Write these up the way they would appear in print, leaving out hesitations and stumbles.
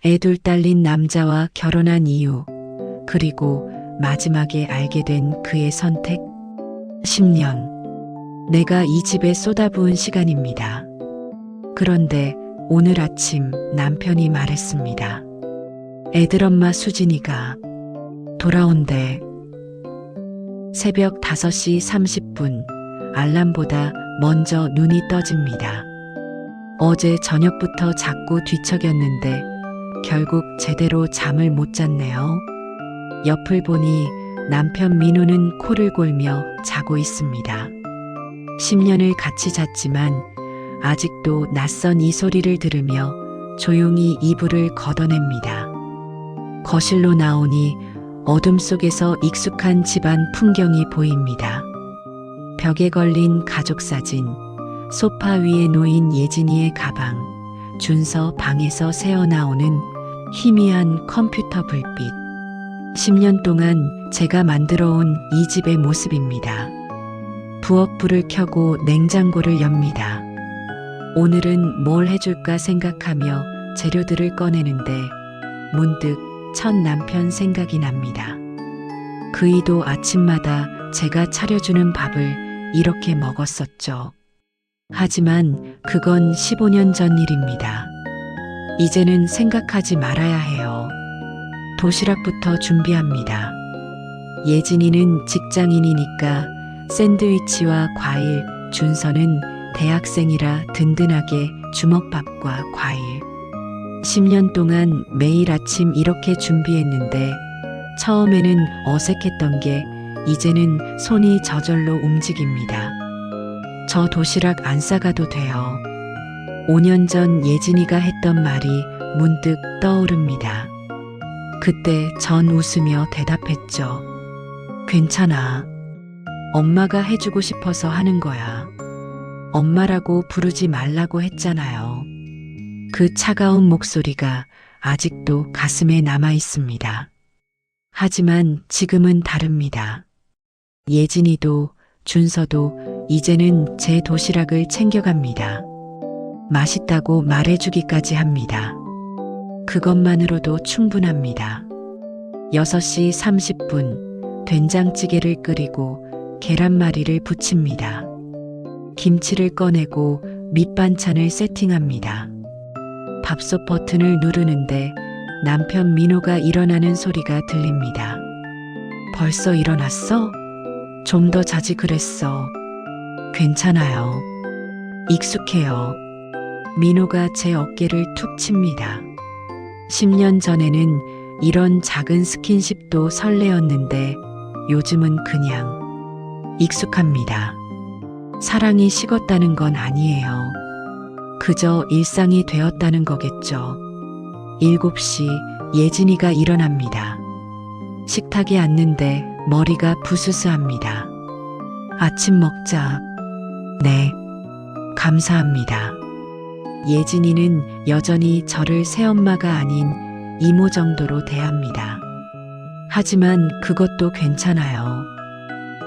애 둘 딸린 남자와 결혼한 이유, 그리고 마지막에 알게 된 그의 선택. 10년. 내가 이 집에 쏟아부은 시간입니다. 그런데 오늘 아침 남편이 말했습니다. 애들 엄마 수진이가 돌아온대. 새벽 5시 30분, 알람보다 먼저 눈이 떠집니다. 어제 저녁부터 자꾸 뒤척였는데 결국 제대로 잠을 못 잤네요. 옆을 보니 남편 민호는 코를 골며 자고 있습니다. 10년을 같이 잤지만 아직도 낯선 이 소리를 들으며 조용히 이불을 걷어냅니다. 거실로 나오니 어둠 속에서 익숙한 집안 풍경이 보입니다. 벽에 걸린 가족 사진, 소파 위에 놓인 예진이의 가방, 준서 방에서 새어나오는 희미한 컴퓨터 불빛. 10년 동안 제가 만들어 온 이 집의 모습입니다. 부엌 불을 켜고 냉장고를 엽니다. 오늘은 뭘 해줄까 생각하며 재료들을 꺼내는데 문득 첫 남편 생각이 납니다. 그이도 아침마다 제가 차려주는 밥을 이렇게 먹었었죠. 하지만 그건 15년 전 일입니다. 이제는 생각하지 말아야 해요. 도시락부터 준비합니다. 예진이는 직장인이니까 샌드위치와 과일, 준서는 대학생이라 든든하게 주먹밥과 과일. 10년 동안 매일 아침 이렇게 준비했는데 처음에는 어색했던 게 이제는 손이 저절로 움직입니다. 저 도시락 안 싸가도 돼요. 5년 전 예진이가 했던 말이 문득 떠오릅니다. 그때 전 웃으며 대답했죠. 괜찮아. 엄마가 해주고 싶어서 하는 거야. 엄마라고 부르지 말라고 했잖아요. 그 차가운 목소리가 아직도 가슴에 남아 있습니다. 하지만 지금은 다릅니다. 예진이도 준서도 이제는 제 도시락을 챙겨갑니다. 맛있다고 말해주기까지 합니다. 그것만으로도 충분합니다. 6시 30분 된장찌개를 끓이고 계란말이를 부칩니다. 김치를 꺼내고 밑반찬을 세팅합니다. 밥솥 버튼을 누르는데 남편 민호가 일어나는 소리가 들립니다. 벌써 일어났어? 좀 더 자지 그랬어. 괜찮아요. 익숙해요. 민호가 제 어깨를 툭 칩니다. 10년 전에는 이런 작은 스킨십도 설레었는데 요즘은 그냥 익숙합니다. 사랑이 식었다는 건 아니에요. 그저 일상이 되었다는 거겠죠. 7시 예진이가 일어납니다. 식탁에 앉는데 머리가 부스스합니다. 아침 먹자. 네. 감사합니다. 예진이는 여전히 저를 새엄마가 아닌 이모 정도로 대합니다. 하지만 그것도 괜찮아요.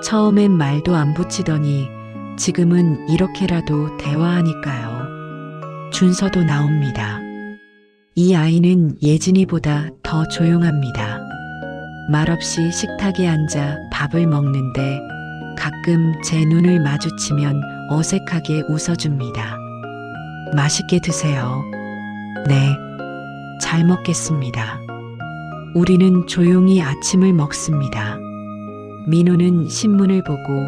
처음엔 말도 안 붙이더니 지금은 이렇게라도 대화하니까요. 준서도 나옵니다. 이 아이는 예진이보다 더 조용합니다. 말없이 식탁에 앉아 밥을 먹는데 가끔 제 눈을 마주치면 어색하게 웃어줍니다. 맛있게 드세요. 네, 잘 먹겠습니다. 우리는 조용히 아침을 먹습니다. 민호는 신문을 보고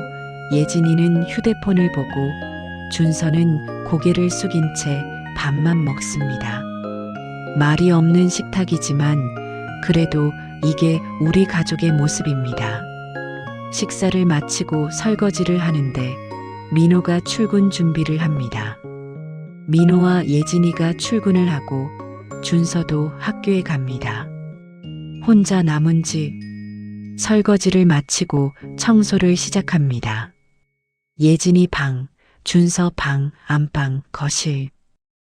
예진이는 휴대폰을 보고 준서는 고개를 숙인 채 밥만 먹습니다. 말이 없는 식탁이지만 그래도 이게 우리 가족의 모습입니다. 식사를 마치고 설거지를 하는데 민호가 출근 준비를 합니다. 민호와 예진이가 출근을 하고 준서도 학교에 갑니다. 혼자 남은 집, 설거지를 마치고 청소를 시작합니다. 예진이 방, 준서 방, 안방, 거실.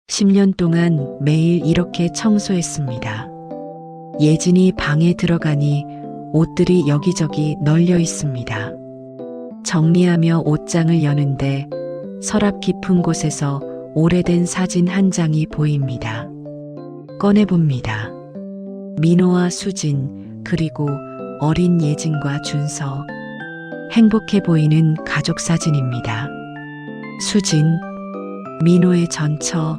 10년 동안 매일 이렇게 청소했습니다. 예진이 방에 들어가니 옷들이 여기저기 널려 있습니다. 정리하며 옷장을 여는데 서랍 깊은 곳에서 오래된 사진 한 장이 보입니다. 꺼내봅니다. 민호와 수진, 그리고 어린 예진과 준서. 행복해 보이는 가족 사진입니다. 수진, 민호의 전처.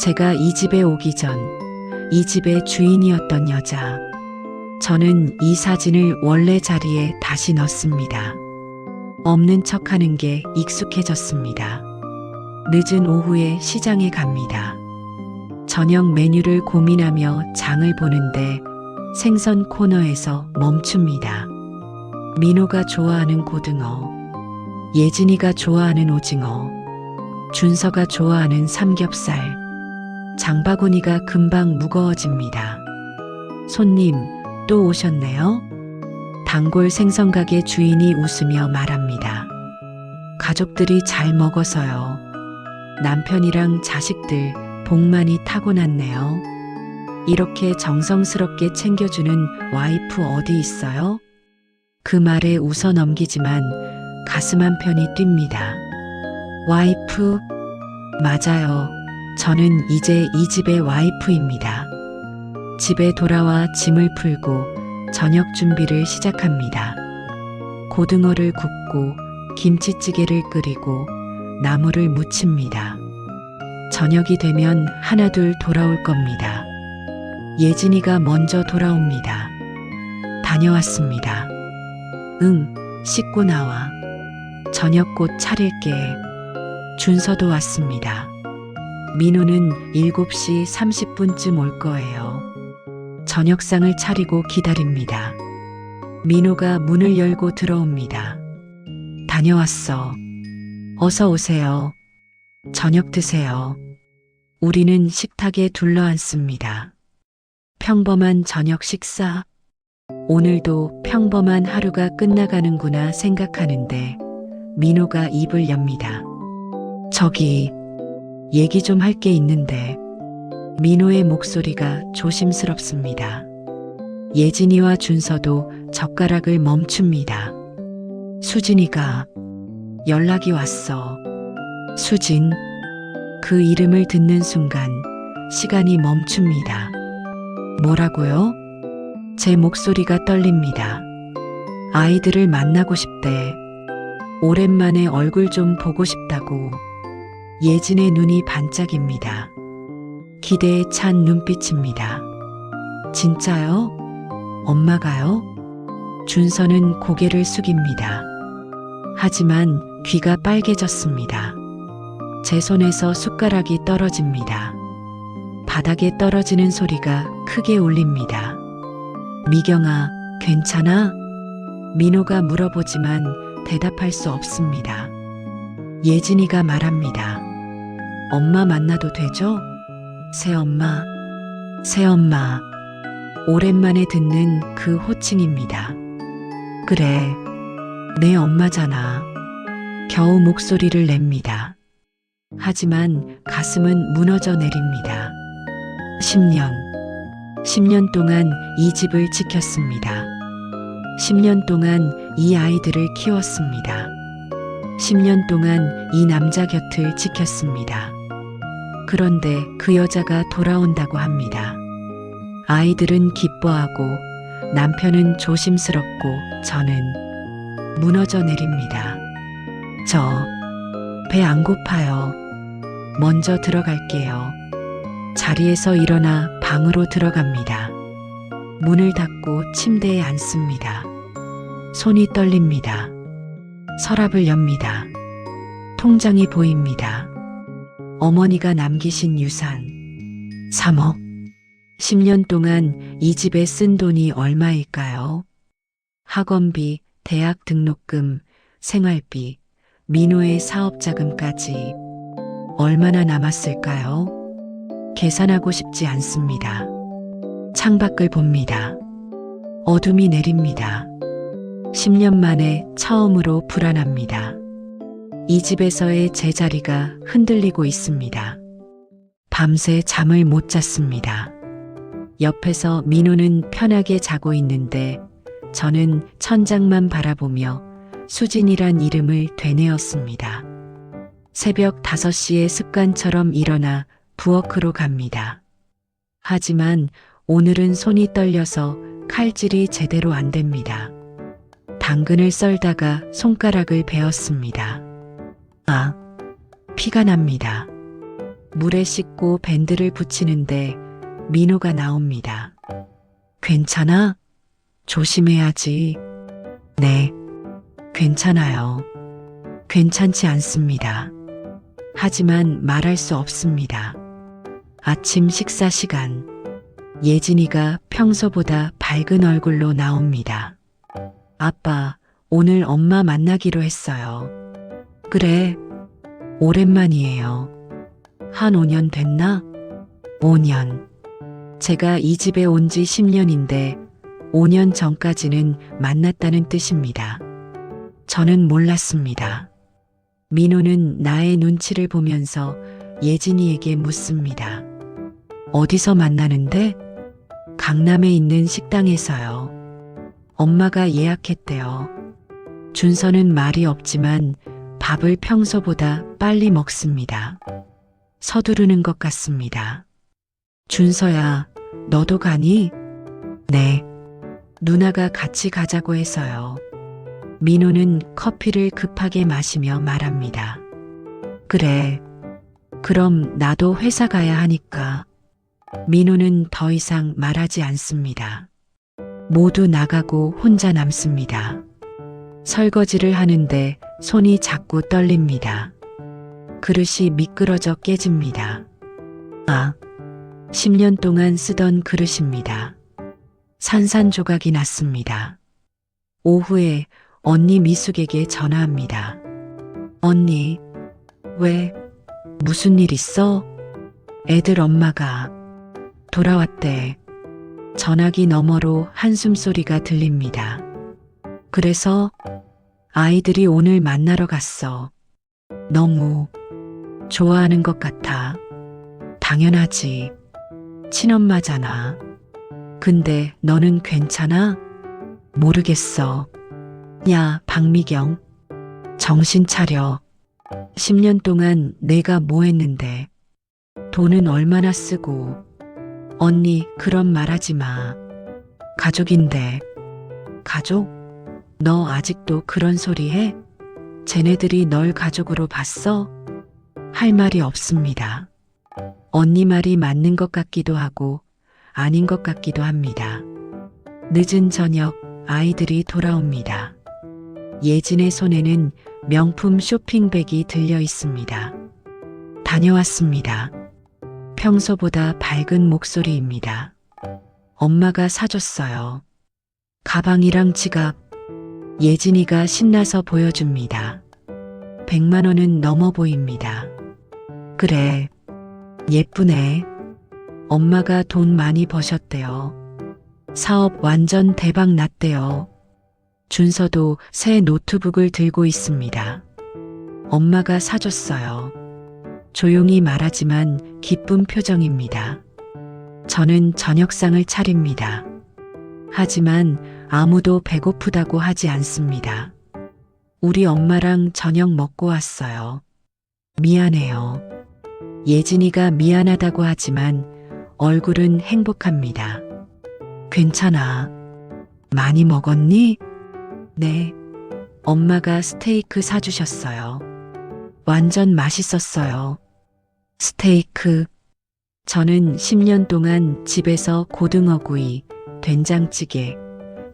제가 이 집에 오기 전 이 집의 주인이었던 여자. 저는 이 사진을 원래 자리에 다시 넣습니다. 없는 척하는 게 익숙해졌습니다. 늦은 오후에 시장에 갑니다. 저녁 메뉴를 고민하며 장을 보는데 생선 코너에서 멈춥니다. 민호가 좋아하는 고등어, 예진이가 좋아하는 오징어, 준서가 좋아하는 삼겹살. 장바구니가 금방 무거워집니다. 손님, 또 오셨네요? 단골 생선가게 주인이 웃으며 말합니다. 가족들이 잘 먹어서요. 남편이랑 자식들 복 많이 타고났네요. 이렇게 정성스럽게 챙겨주는 와이프 어디 있어요? 그 말에 웃어 넘기지만 가슴 한편이 뜁니다. 와이프? 맞아요. 저는 이제 이 집의 와이프입니다. 집에 돌아와 짐을 풀고 저녁 준비를 시작합니다. 고등어를 굽고 김치찌개를 끓이고 나물을 무칩니다. 저녁이 되면 하나둘 돌아올 겁니다. 예진이가 먼저 돌아옵니다. 다녀왔습니다. 응, 씻고 나와. 저녁 곧 차릴게. 준서도 왔습니다. 민호는 7시 30분쯤 올 거예요. 저녁상을 차리고 기다립니다. 민호가 문을 열고 들어옵니다. 다녀왔어. 어서 오세요. 저녁 드세요. 우리는 식탁에 둘러앉습니다. 평범한 저녁 식사. 오늘도 평범한 하루가 끝나가는구나 생각하는데 민호가 입을 엽니다. 저기, 얘기 좀 할 게 있는데. 민호의 목소리가 조심스럽습니다. 예진이와 준서도 젓가락을 멈춥니다. 수진이가 연락이 왔어. 수진. 그 이름을 듣는 순간 시간이 멈춥니다. 뭐라고요? 제 목소리가 떨립니다. 아이들을 만나고 싶대. 오랜만에 얼굴 좀 보고 싶다고. 예진의 눈이 반짝입니다. 기대에 찬 눈빛입니다. 진짜요? 엄마가요? 준서는 고개를 숙입니다. 하지만 귀가 빨개졌습니다. 제 손에서 숟가락이 떨어집니다. 바닥에 떨어지는 소리가 크게 울립니다. 미경아, 괜찮아? 민호가 물어보지만 대답할 수 없습니다. 예진이가 말합니다. 엄마 만나도 되죠? 새엄마, 새엄마. 오랜만에 듣는 그 호칭입니다. 그래, 내 엄마잖아. 겨우 목소리를 냅니다. 하지만 가슴은 무너져 내립니다. 10년 동안 이 집을 지켰습니다. 10년 동안 이 아이들을 키웠습니다. 10년 동안 이 남자 곁을 지켰습니다. 그런데 그 여자가 돌아온다고 합니다. 아이들은 기뻐하고 남편은 조심스럽고 저는 무너져 내립니다. 저 배 안 고파요. 먼저 들어갈게요. 자리에서 일어나 방으로 들어갑니다. 문을 닫고 침대에 앉습니다. 손이 떨립니다. 서랍을 엽니다. 통장이 보입니다. 어머니가 남기신 유산 3억. 10년 동안 이 집에 쓴 돈이 얼마일까요? 학원비, 대학 등록금, 생활비, 민호의 사업자금까지 얼마나 남았을까요? 계산하고 싶지 않습니다. 창밖을 봅니다. 어둠이 내립니다. 10년 만에 처음으로 불안합니다. 이 집에서의 제자리가 흔들리고 있습니다. 밤새 잠을 못 잤습니다. 옆에서 민호는 편하게 자고 있는데 저는 천장만 바라보며 수진이란 이름을 되뇌었습니다. 새벽 5시에 습관처럼 일어나 부엌으로 갑니다. 하지만 오늘은 손이 떨려서 칼질이 제대로 안 됩니다. 당근을 썰다가 손가락을 베었습니다. 아, 피가 납니다. 물에 씻고 밴드를 붙이는데 민호가 나옵니다. 괜찮아? 조심해야지. 네, 괜찮아요. 괜찮지 않습니다. 하지만 말할 수 없습니다. 아침 식사 시간. 예진이가 평소보다 밝은 얼굴로 나옵니다. 아빠, 오늘 엄마 만나기로 했어요. 그래, 오랜만이에요. 한 5년 됐나? 5년. 제가 이 집에 온 지 10년인데 5년 전까지는 만났다는 뜻입니다. 저는 몰랐습니다. 민호는 나의 눈치를 보면서 예진이에게 묻습니다. 어디서 만나는데? 강남에 있는 식당에서요. 엄마가 예약했대요. 준서는 말이 없지만 밥을 평소보다 빨리 먹습니다. 서두르는 것 같습니다. 준서야, 너도 가니? 네. 누나가 같이 가자고 해서요. 민호는 커피를 급하게 마시며 말합니다. 그래. 그럼 나도 회사 가야 하니까. 민호는 더 이상 말하지 않습니다. 모두 나가고 혼자 남습니다. 설거지를 하는데 손이 자꾸 떨립니다. 그릇이 미끄러져 깨집니다. 아, 10년 동안 쓰던 그릇입니다. 산산조각이 났습니다. 오후에 언니 미숙에게 전화합니다. 언니, 왜? 무슨 일 있어? 애들 엄마가 돌아왔대. 전화기 너머로 한숨소리가 들립니다. 그래서 아이들이 오늘 만나러 갔어. 너무 좋아하는 것 같아. 당연하지. 친엄마잖아. 근데 너는 괜찮아? 모르겠어. 야, 박미경. 정신 차려. 10년 동안 내가 뭐 했는데. 돈은 얼마나 쓰고. 언니, 그런 말 하지 마. 가족인데. 가족? 너 아직도 그런 소리 해? 쟤네들이 널 가족으로 봤어? 할 말이 없습니다. 언니 말이 맞는 것 같기도 하고 아닌 것 같기도 합니다. 늦은 저녁 아이들이 돌아옵니다. 예진의 손에는 명품 쇼핑백이 들려 있습니다. 다녀왔습니다. 평소보다 밝은 목소리입니다. 엄마가 사줬어요. 가방이랑 지갑. 예진이가 신나서 보여줍니다. 100만 원은 넘어 보입니다. 그래, 예쁘네. 엄마가 돈 많이 버셨대요. 사업 완전 대박 났대요. 준서도 새 노트북을 들고 있습니다. 엄마가 사줬어요. 조용히 말하지만 기쁜 표정입니다. 저는 저녁상을 차립니다. 하지만 아무도 배고프다고 하지 않습니다. 우리 엄마랑 저녁 먹고 왔어요. 미안해요. 예진이가 미안하다고 하지만 얼굴은 행복합니다. 괜찮아. 많이 먹었니? 네. 엄마가 스테이크 사주셨어요. 완전 맛있었어요. 스테이크. 저는 10년 동안 집에서 고등어구이, 된장찌개,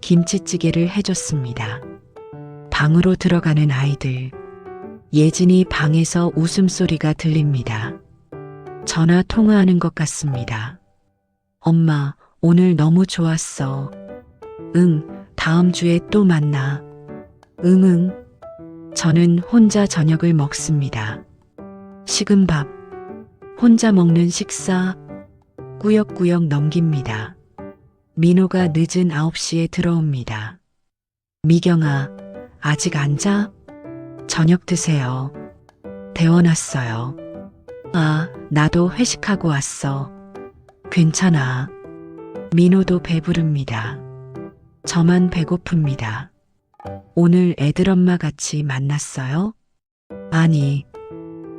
김치찌개를 해줬습니다. 방으로 들어가는 아이들. 예진이 방에서 웃음소리가 들립니다. 전화 통화하는 것 같습니다. 엄마, 오늘 너무 좋았어. 응, 다음 주에 또 만나. 응응. 저는 혼자 저녁을 먹습니다. 식은 밥. 혼자 먹는 식사. 꾸역꾸역 넘깁니다. 민호가 늦은 9시에 들어옵니다. 미경아, 아직 안 자? 저녁 드세요. 데워놨어요. 아, 나도 회식하고 왔어. 괜찮아. 민호도 배부릅니다. 저만 배고픕니다. 오늘 애들 엄마 같이 만났어요? 아니,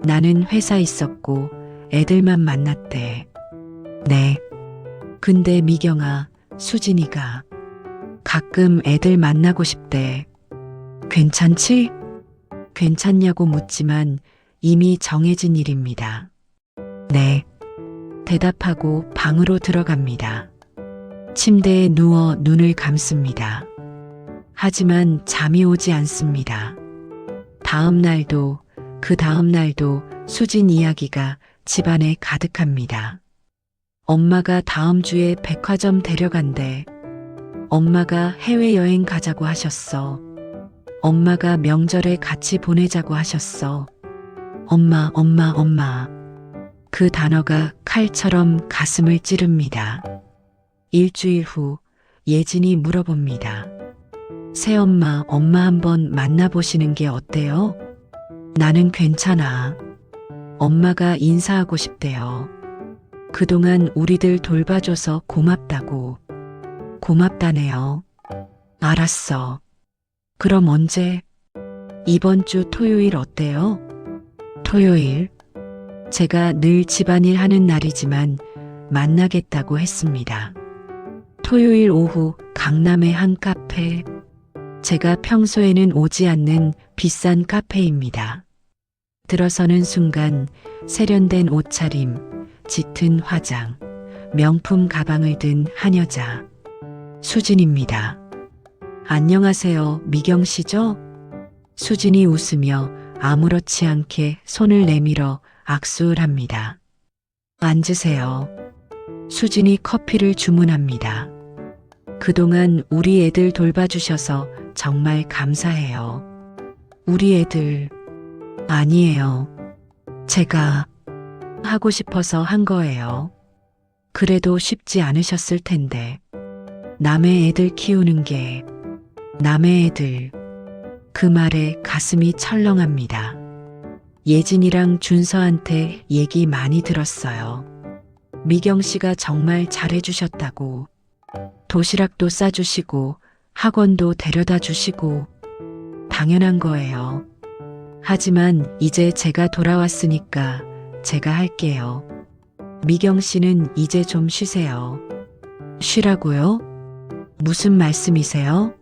나는 회사 있었고 애들만 만났대. 네, 근데 미경아, 수진이가 가끔 애들 만나고 싶대. 괜찮지? 괜찮냐고 묻지만 이미 정해진 일입니다. 네. 대답하고 방으로 들어갑니다. 침대에 누워 눈을 감습니다. 하지만 잠이 오지 않습니다. 다음 날도 그 다음 날도 수진 이야기가 집안에 가득합니다. 엄마가 다음 주에 백화점 데려간대. 엄마가 해외여행 가자고 하셨어. 엄마가 명절에 같이 보내자고 하셨어. 엄마. 그 단어가 칼처럼 가슴을 찌릅니다. 일주일 후 예진이 물어봅니다. 새엄마, 엄마 한번 만나보시는 게 어때요? 나는 괜찮아. 엄마가 인사하고 싶대요. 그동안 우리들 돌봐줘서 고맙다고. 고맙다네요. 알았어. 그럼 언제? 이번 주 토요일 어때요? 토요일? 제가 늘 집안일 하는 날이지만 만나겠다고 했습니다. 토요일 오후 강남의 한 카페. 제가 평소에는 오지 않는 비싼 카페입니다. 들어서는 순간 세련된 옷차림, 짙은 화장, 명품 가방을 든 한 여자. 수진입니다. 안녕하세요, 미경 씨죠? 수진이 웃으며 아무렇지 않게 손을 내밀어 악수를 합니다. 앉으세요. 수진이 커피를 주문합니다. 그동안 우리 애들 돌봐주셔서 정말 감사해요. 우리 애들. 아니에요. 제가 하고 싶어서 한 거예요. 그래도 쉽지 않으셨을 텐데. 남의 애들 키우는 게 남의 애들. 그 말에 가슴이 철렁합니다. 예진이랑 준서한테 얘기 많이 들었어요. 미경 씨가 정말 잘해주셨다고. 도시락도 싸주시고 학원도 데려다 주시고 당연한 거예요. 하지만 이제 제가 돌아왔으니까 제가 할게요. 미경 씨는 이제 좀 쉬세요. 쉬라고요? 무슨 말씀이세요?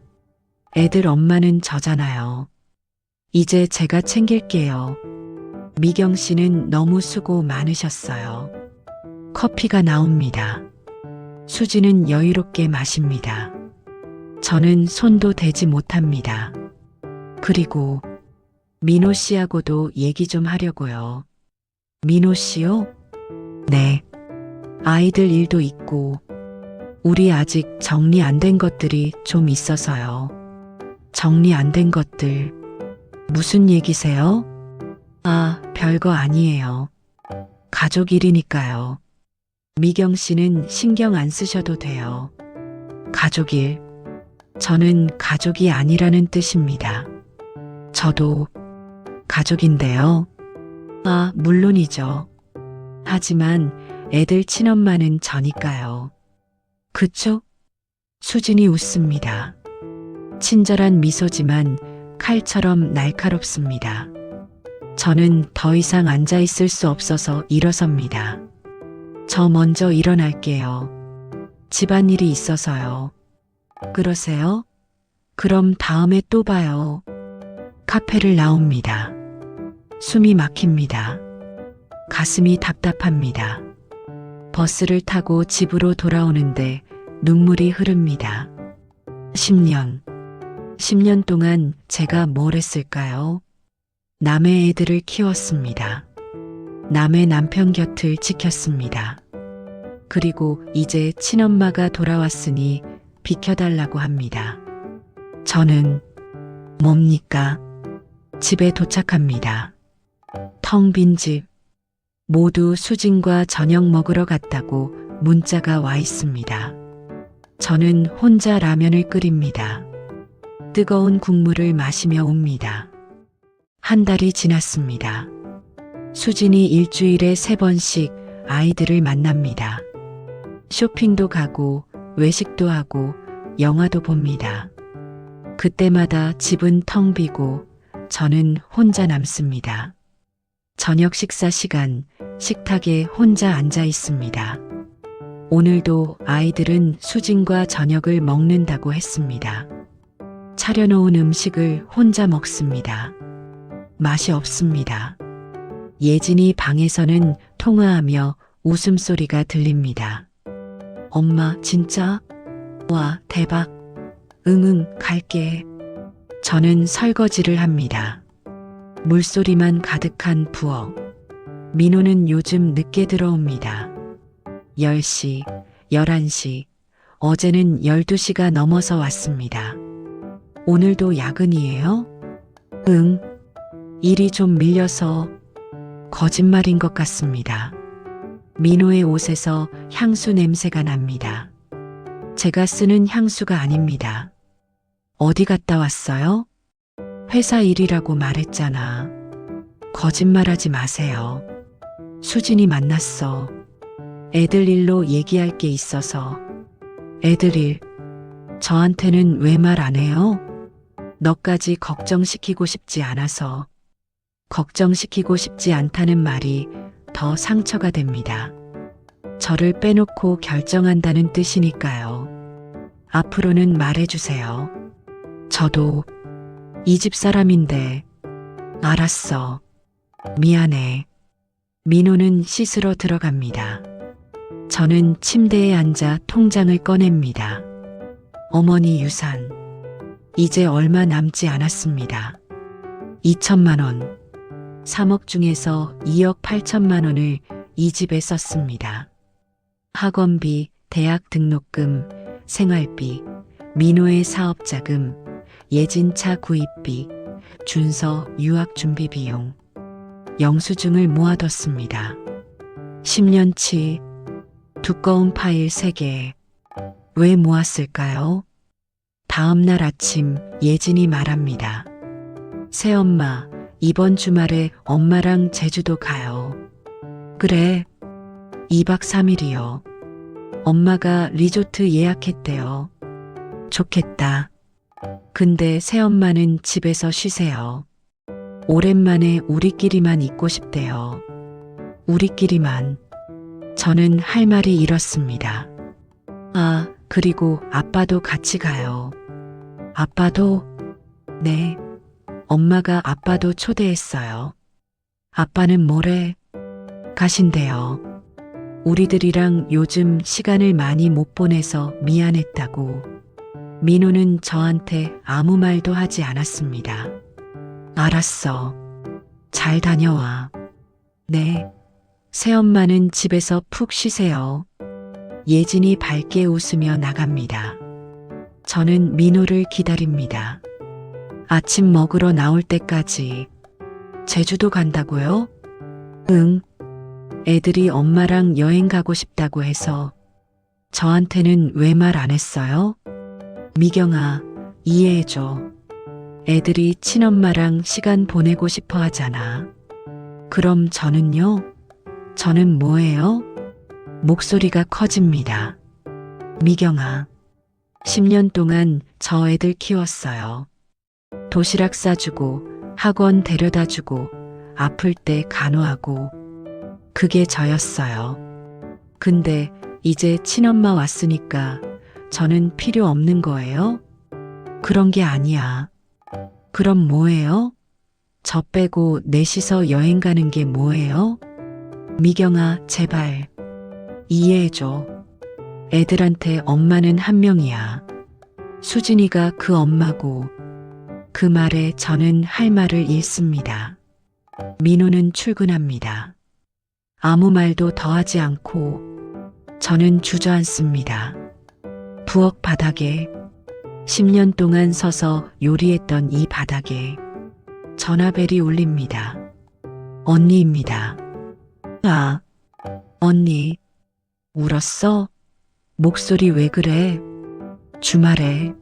애들 엄마는 저잖아요. 이제 제가 챙길게요. 미경 씨는 너무 수고 많으셨어요. 커피가 나옵니다. 수지는 여유롭게 마십니다. 저는 손도 대지 못합니다. 그리고 민호 씨하고도 얘기 좀 하려고요. 민호 씨요? 네. 아이들 일도 있고 우리 아직 정리 안 된 것들이 좀 있어서요. 정리 안 된 것들. 무슨 얘기세요? 아, 별거 아니에요. 가족 일이니까요. 미경 씨는 신경 안 쓰셔도 돼요. 가족 일. 저는 가족이 아니라는 뜻입니다. 저도 가족인데요. 아, 물론이죠. 하지만 애들 친엄마는 저니까요. 그쵸? 수진이 웃습니다. 친절한 미소지만 칼처럼 날카롭습니다. 저는 더 이상 앉아 있을 수 없어서 일어섭니다. 저 먼저 일어날게요. 집안일이 있어서요. 그러세요? 그럼 다음에 또 봐요. 카페를 나옵니다. 숨이 막힙니다. 가슴이 답답합니다. 버스를 타고 집으로 돌아오는데 눈물이 흐릅니다. 10년 동안 제가 뭘 했을까요? 남의 애들을 키웠습니다. 남의 남편 곁을 지켰습니다. 그리고 이제 친엄마가 돌아왔으니 비켜달라고 합니다. 저는 뭡니까? 집에 도착합니다. 텅 빈 집. 모두 수진과 저녁 먹으러 갔다고 문자가 와 있습니다. 저는 혼자 라면을 끓입니다. 뜨거운 국물을 마시며 옵니다. 한 달이 지났습니다. 수진이 일주일에 3번씩 아이들을 만납니다. 쇼핑도 가고 외식도 하고 영화도 봅니다. 그때마다 집은 텅 비고 저는 혼자 남습니다. 저녁 식사 시간 식탁에 혼자 앉아 있습니다. 오늘도 아이들은 수진과 저녁을 먹는다고 했습니다. 차려놓은 음식을 혼자 먹습니다. 맛이 없습니다. 예진이 방에서는 통화하며 웃음소리가 들립니다. 엄마, 진짜? 와, 대박. 응응, 갈게. 저는 설거지를 합니다. 물소리만 가득한 부엌. 민호는 요즘 늦게 들어옵니다. 10시, 11시, 어제는 12시가 넘어서 왔습니다. 오늘도 야근이에요? 응. 일이 좀 밀려서. 거짓말인 것 같습니다. 민호의 옷에서 향수 냄새가 납니다. 제가 쓰는 향수가 아닙니다. 어디 갔다 왔어요? 회사 일이라고 말했잖아. 거짓말하지 마세요. 수진이 만났어. 애들 일로 얘기할 게 있어서. 애들 일. 저한테는 왜 말 안 해요? 너까지 걱정시키고 싶지 않아서. 걱정시키고 싶지 않다는 말이 더 상처가 됩니다. 저를 빼놓고 결정한다는 뜻이니까요. 앞으로는 말해주세요. 저도 이 집 사람인데. 알았어. 미안해. 민호는 씻으러 들어갑니다. 저는 침대에 앉아 통장을 꺼냅니다. 어머니 유산. 이제 얼마 남지 않았습니다. 2천만 원. 3억 중에서 2억 8천만 원을 이 집에 썼습니다. 학원비, 대학 등록금, 생활비, 민호의 사업자금, 예진차 구입비, 준서 유학 준비 비용, 영수증을 모아뒀습니다. 10년치, 두꺼운 파일 3개. 왜 모았을까요? 다음 날 아침 예진이 말합니다. 새엄마, 이번 주말에 엄마랑 제주도 가요. 그래. 2박 3일이요. 엄마가 리조트 예약했대요. 좋겠다. 근데 새엄마는 집에서 쉬세요. 오랜만에 우리끼리만 있고 싶대요. 우리끼리만. 저는 할 말이 이렇습니다. 아, 그리고 아빠도 같이 가요. 아빠도? 네. 엄마가 아빠도 초대했어요. 아빠는 모레 가신대요. 우리들이랑 요즘 시간을 많이 못 보내서 미안했다고. 민호는 저한테 아무 말도 하지 않았습니다. 알았어. 잘 다녀와. 네. 새엄마는 집에서 푹 쉬세요. 예진이 밝게 웃으며 나갑니다. 저는 민호를 기다립니다. 아침 먹으러 나올 때까지. 제주도 간다고요? 응. 애들이 엄마랑 여행 가고 싶다고 해서. 저한테는 왜 말 안 했어요? 미경아, 이해해줘. 애들이 친엄마랑 시간 보내고 싶어 하잖아. 그럼 저는요? 저는 뭐예요? 목소리가 커집니다. 미경아, 10년 동안 저 애들 키웠어요. 도시락 싸주고, 학원 데려다주고, 아플 때 간호하고. 그게 저였어요. 근데 이제 친엄마 왔으니까 저는 필요 없는 거예요? 그런 게 아니야. 그럼 뭐예요? 저 빼고 넷이서 여행 가는 게 뭐예요? 미경아, 제발. 이해해줘. 애들한테 엄마는 한 명이야. 수진이가 그 엄마고. 그 말에 저는 할 말을 잃습니다. 민호는 출근합니다. 아무 말도 더하지 않고 저는 주저앉습니다. 부엌 바닥에 10년 동안 서서 요리했던 이 바닥에 전화벨이 울립니다. 언니입니다. 아, 언니. 울었어? 목소리 왜 그래? 주말에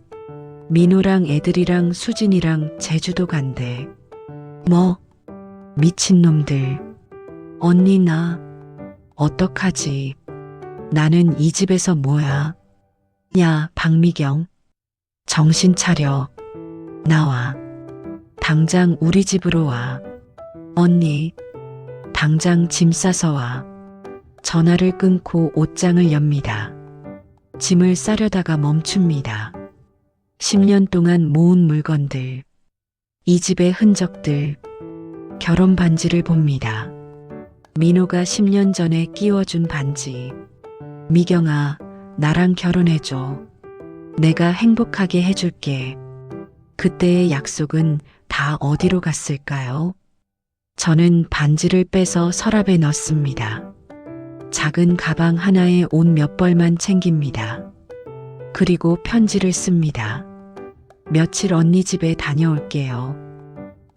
민호랑 애들이랑 수진이랑 제주도 간대. 뭐? 미친놈들. 언니 나 어떡하지? 나는 이 집에서 뭐야? 야, 박미경. 정신 차려. 나와. 당장 우리 집으로 와. 언니, 당장 짐 싸서 와. 전화를 끊고 옷장을 엽니다. 짐을 싸려다가 멈춥니다. 10년 동안 모은 물건들, 이 집의 흔적들, 결혼 반지를 봅니다. 민호가 10년 전에 끼워준 반지. 미경아, 나랑 결혼해줘. 내가 행복하게 해줄게. 그때의 약속은 다 어디로 갔을까요? 저는 반지를 빼서 서랍에 넣습니다. 작은 가방 하나에 옷 몇 벌만 챙깁니다. 그리고 편지를 씁니다. 며칠 언니 집에 다녀올게요.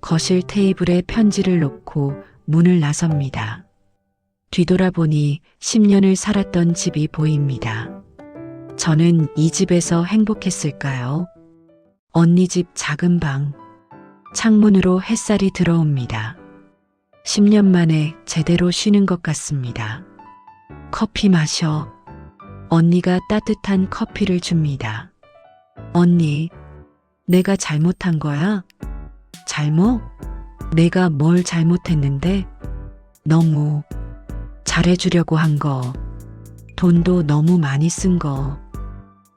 거실 테이블에 편지를 놓고 문을 나섭니다. 뒤돌아보니 10년을 살았던 집이 보입니다. 저는 이 집에서 행복했을까요? 언니 집 작은 방. 창문으로 햇살이 들어옵니다. 10년 만에 제대로 쉬는 것 같습니다. 커피 마셔. 언니가 따뜻한 커피를 줍니다. 언니, 내가 잘못한 거야? 잘못? 내가 뭘 잘못했는데? 너무 잘해주려고 한 거. 돈도 너무 많이 쓴 거.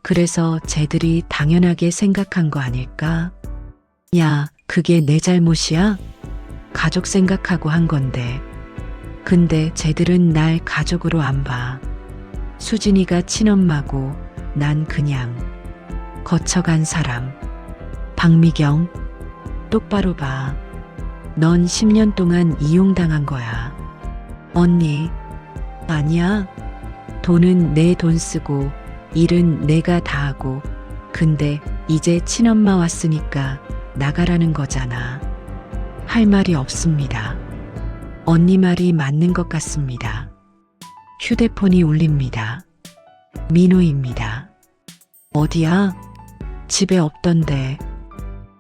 그래서 쟤들이 당연하게 생각한 거 아닐까? 야, 그게 내 잘못이야? 가족 생각하고 한 건데. 근데 쟤들은 날 가족으로 안 봐. 수진이가 친엄마고 난 그냥 거쳐간 사람. 박미경, 똑바로 봐. 넌 10년 동안 이용당한 거야. 언니, 아니야. 돈은 내 돈 쓰고 일은 내가 다 하고 근데 이제 친엄마 왔으니까 나가라는 거잖아. 할 말이 없습니다. 언니 말이 맞는 것 같습니다. 휴대폰이 울립니다. 민호입니다. 어디야? 집에 없던데.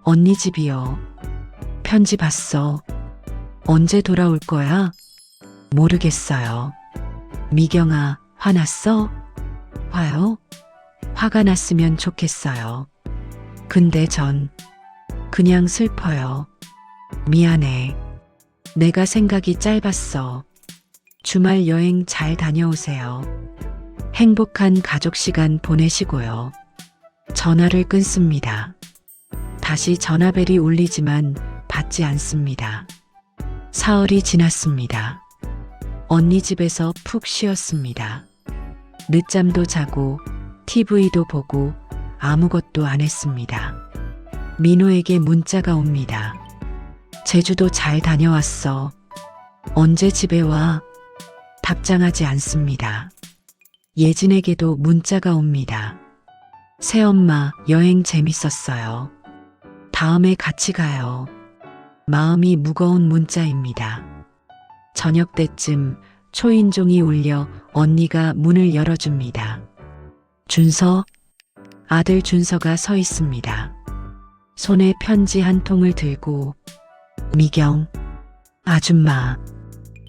언니 집이요. 편지 봤어. 언제 돌아올 거야? 모르겠어요. 미경아, 화났어? 화요? 화가 났으면 좋겠어요. 근데 전 그냥 슬퍼요. 미안해. 내가 생각이 짧았어. 주말 여행 잘 다녀오세요. 행복한 가족 시간 보내시고요. 전화를 끊습니다. 다시 전화벨이 울리지만 받지 않습니다. 사흘이 지났습니다. 언니 집에서 푹 쉬었습니다. 늦잠도 자고 TV도 보고 아무것도 안 했습니다. 민호에게 문자가 옵니다. 제주도 잘 다녀왔어. 언제 집에 와? 답장하지 않습니다. 예진에게도 문자가 옵니다. 새엄마, 여행 재밌었어요. 다음에 같이 가요. 마음이 무거운 문자입니다. 저녁 때쯤 초인종이 울려 언니가 문을 열어줍니다. 준서? 아들 준서가 서 있습니다. 손에 편지 한 통을 들고 미경, 아줌마.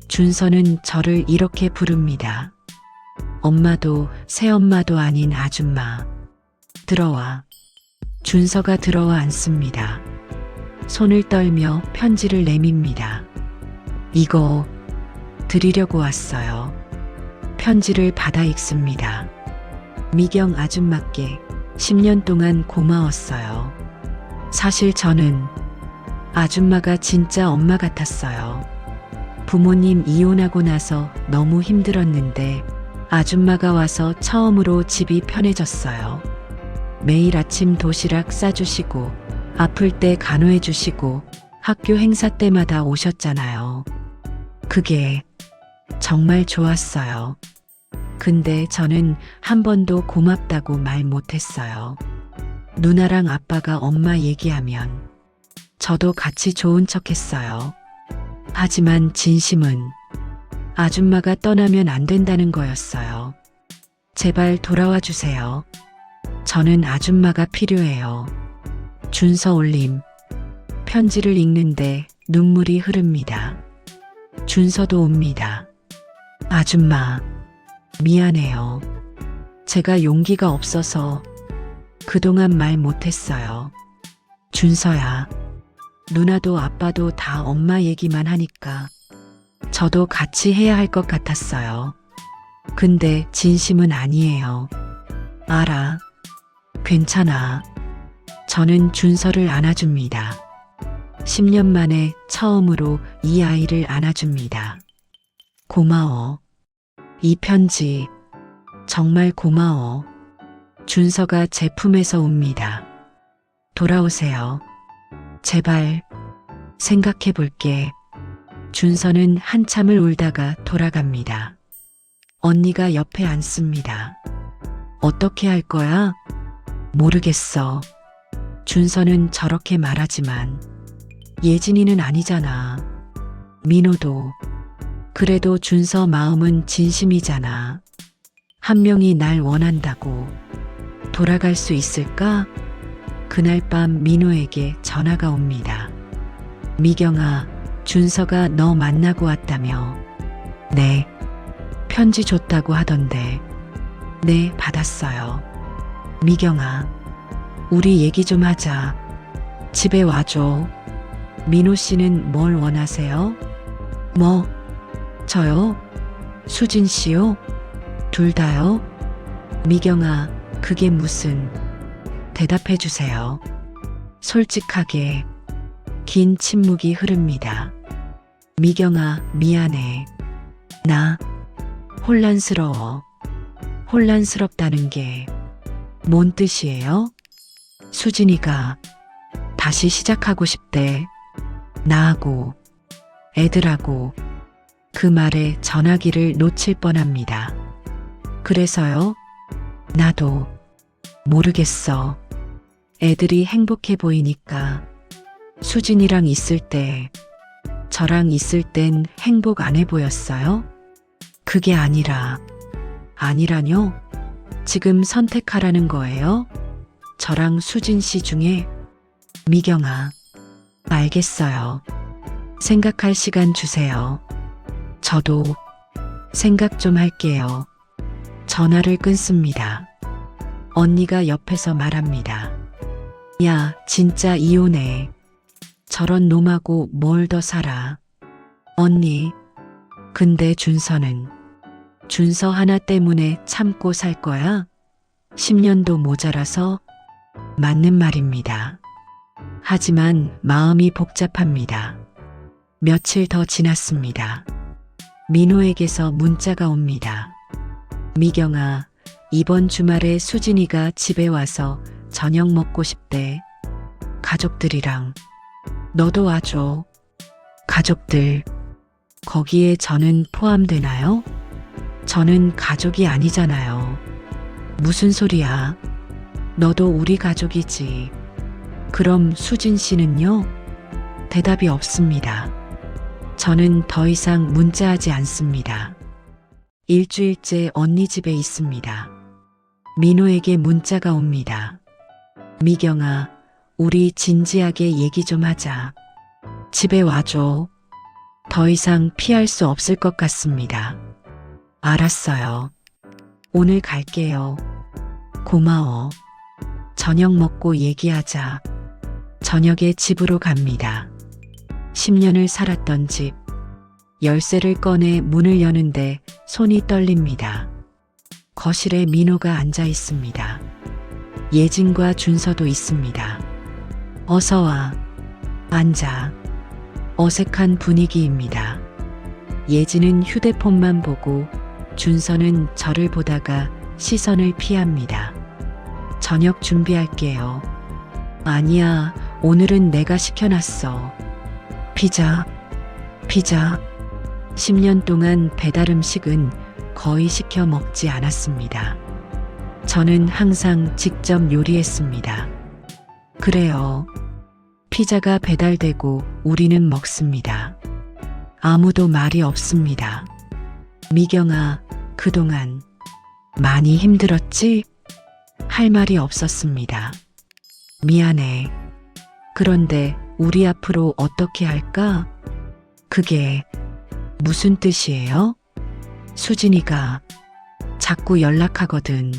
준서는 저를 이렇게 부릅니다. 엄마도 새엄마도 아닌 아줌마. 들어와. 준서가 들어와 앉습니다. 손을 떨며 편지를 내밉니다. 이거 드리려고 왔어요. 편지를 받아 읽습니다. 미경 아줌마께 10년 동안 고마웠어요. 사실 저는 아줌마가 진짜 엄마 같았어요. 부모님 이혼하고 나서 너무 힘들었는데 아줌마가 와서 처음으로 집이 편해졌어요. 매일 아침 도시락 싸주시고 아플 때 간호해주시고 학교 행사 때마다 오셨잖아요. 그게 정말 좋았어요. 근데 저는 한 번도 고맙다고 말 못했어요. 누나랑 아빠가 엄마 얘기하면 저도 같이 좋은 척 했어요. 하지만 진심은 아줌마가 떠나면 안 된다는 거였어요. 제발 돌아와 주세요. 저는 아줌마가 필요해요. 준서 올림. 편지를 읽는데 눈물이 흐릅니다. 준서도 옵니다. 아줌마, 미안해요. 제가 용기가 없어서 그동안 말 못했어요. 준서야, 누나도 아빠도 다 엄마 얘기만 하니까 저도 같이 해야 할 것 같았어요. 근데 진심은 아니에요. 알아. 괜찮아. 저는 준서를 안아줍니다. 10년 만에 처음으로 이 아이를 안아줍니다. 고마워. 이 편지 정말 고마워. 준서가 제 품에서 웁니다. 돌아오세요. 제발 생각해 볼게. 준서는 한참을 울다가 돌아갑니다. 언니가 옆에 앉습니다. 어떻게 할 거야? 모르겠어. 준서는 저렇게 말하지만 예진이는 아니잖아. 민호도. 그래도 준서 마음은 진심이잖아. 한 명이 날 원한다고 돌아갈 수 있을까? 그날 밤 민호에게 전화가 옵니다. 미경아, 준서가 너 만나고 왔다며. 네. 편지 줬다고 하던데. 네, 받았어요. 미경아, 우리 얘기 좀 하자. 집에 와줘. 민호 씨는 뭘 원하세요? 뭐? 저요? 수진 씨요? 둘 다요? 미경아, 그게 무슨. 대답해 주세요. 솔직하게. 긴 침묵이 흐릅니다. 미경아, 미안해. 나 혼란스러워. 혼란스럽다는 게 뭔 뜻이에요? 수진이가 다시 시작하고 싶대. 나하고, 애들하고. 그 말에 전화기를 놓칠 뻔합니다. 그래서요? 나도 모르겠어. 애들이 행복해 보이니까. 수진이랑 있을 때, 저랑 있을 땐 행복 안 해 보였어요? 그게 아니라뇨? 지금 선택하라는 거예요? 저랑 수진 씨 중에? 미경아, 알겠어요. 생각할 시간 주세요. 저도 생각 좀 할게요. 전화를 끊습니다. 언니가 옆에서 말합니다. 야, 진짜 이혼해. 저런 놈하고 뭘 더 살아. 언니, 근데 준서는? 준서 하나 때문에 참고 살 거야? 10년도 모자라서? 맞는 말입니다. 하지만 마음이 복잡합니다. 며칠 더 지났습니다. 민호에게서 문자가 옵니다. 미경아, 이번 주말에 수진이가 집에 와서 저녁 먹고 싶대. 가족들이랑. 너도 와줘. 가족들. 거기에 저는 포함되나요? 저는 가족이 아니잖아요. 무슨 소리야? 너도 우리 가족이지. 그럼 수진 씨는요? 대답이 없습니다. 저는 더 이상 문자하지 않습니다. 일주일째 언니 집에 있습니다. 민호에게 문자가 옵니다. 미경아, 우리 진지하게 얘기 좀 하자. 집에 와줘. 더 이상 피할 수 없을 것 같습니다. 알았어요. 오늘 갈게요. 고마워. 저녁 먹고 얘기하자. 저녁에 집으로 갑니다. 10년을 살았던 집. 열쇠를 꺼내 문을 여는데 손이 떨립니다. 거실에 민호가 앉아 있습니다. 예진과 준서도 있습니다. 어서 와. 앉아. 어색한 분위기입니다. 예진은 휴대폰만 보고 준서는 저를 보다가 시선을 피합니다. 저녁 준비할게요. 아니야, 오늘은 내가 시켜놨어. 피자. 10년 동안 배달 음식은 거의 시켜 먹지 않았습니다. 저는 항상 직접 요리했습니다. 그래요. 피자가 배달되고 우리는 먹습니다. 아무도 말이 없습니다. 미경아, 그동안 많이 힘들었지? 할 말이 없었습니다. 미안해. 그런데 우리 앞으로 어떻게 할까? 그게 무슨 뜻이에요? 수진이가 자꾸 연락하거든.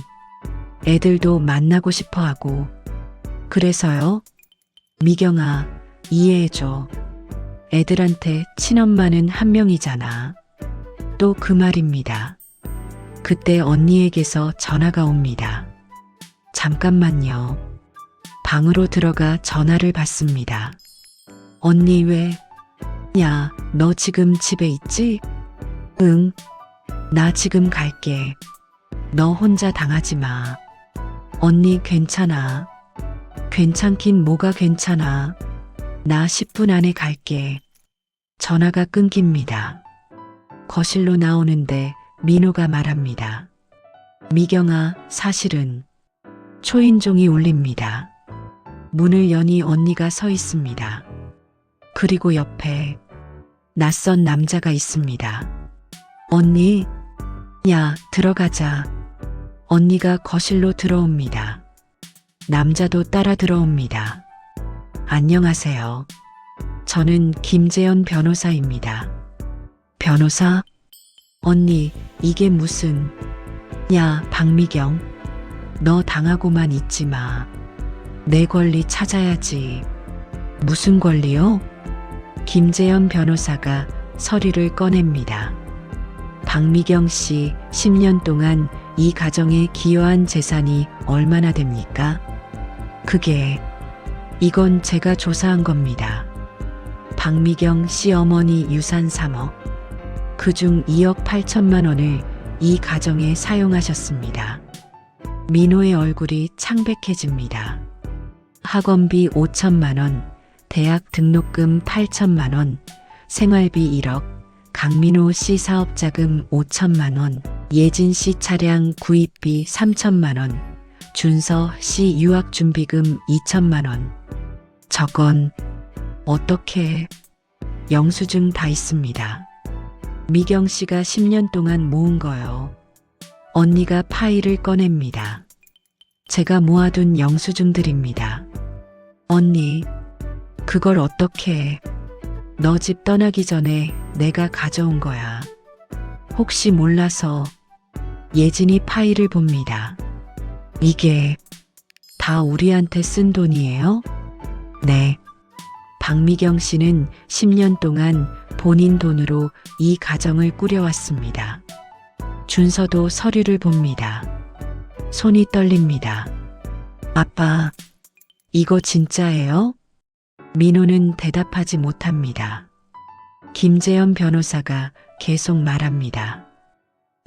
애들도 만나고 싶어 하고. 그래서요? 미경아, 이해해줘. 애들한테 친엄마는 한 명이잖아. 또 그 말입니다. 그때 언니에게서 전화가 옵니다. 잠깐만요. 방으로 들어가 전화를 받습니다. 언니 왜? 야, 너 지금 집에 있지? 응. 나 지금 갈게. 너 혼자 당하지 마. 언니 괜찮아. 괜찮긴 뭐가 괜찮아. 나 10분 안에 갈게. 전화가 끊깁니다. 거실로 나오는데 민호가 말합니다. 미경아, 사실은. 초인종이 울립니다. 문을 여니 언니가 서 있습니다. 그리고 옆에 낯선 남자가 있습니다. 언니, 야, 들어가자. 언니가 거실로 들어옵니다. 남자도 따라 들어옵니다. 안녕하세요. 저는 김재현 변호사입니다. 변호사? 언니, 이게 무슨... 야, 박미경. 너 당하고만 있지 마. 내 권리 찾아야지. 무슨 권리요? 김재현 변호사가 서류를 꺼냅니다. 박미경 씨 10년 동안 이 가정에 기여한 재산이 얼마나 됩니까? 이건 제가 조사한 겁니다. 박미경 씨 어머니 유산 3억, 그중 2억 8천만 원을 이 가정에 사용하셨습니다. 민호의 얼굴이 창백해집니다. 학원비 5천만 원, 대학 등록금 8천만 원, 생활비 1억, 강민호 씨 사업자금 5천만 원, 예진 씨 차량 구입비 3천만 원, 준서 씨 유학준비금 2천만 원. 저건 어떻게... 영수증 다 있습니다. 미경 씨가 10년 동안 모은 거요. 언니가 파일을 꺼냅니다. 제가 모아둔 영수증들입니다. 언니, 그걸 어떻게... 너 집 떠나기 전에 내가 가져온 거야. 혹시 몰라서. 예진이 파일을 봅니다. 이게 다 우리한테 쓴 돈이에요? 네. 박미경 씨는 10년 동안 본인 돈으로 이 가정을 꾸려왔습니다. 준서도 서류를 봅니다. 손이 떨립니다. 아빠, 이거 진짜예요? 민호는 대답하지 못합니다. 김재현 변호사가 계속 말합니다.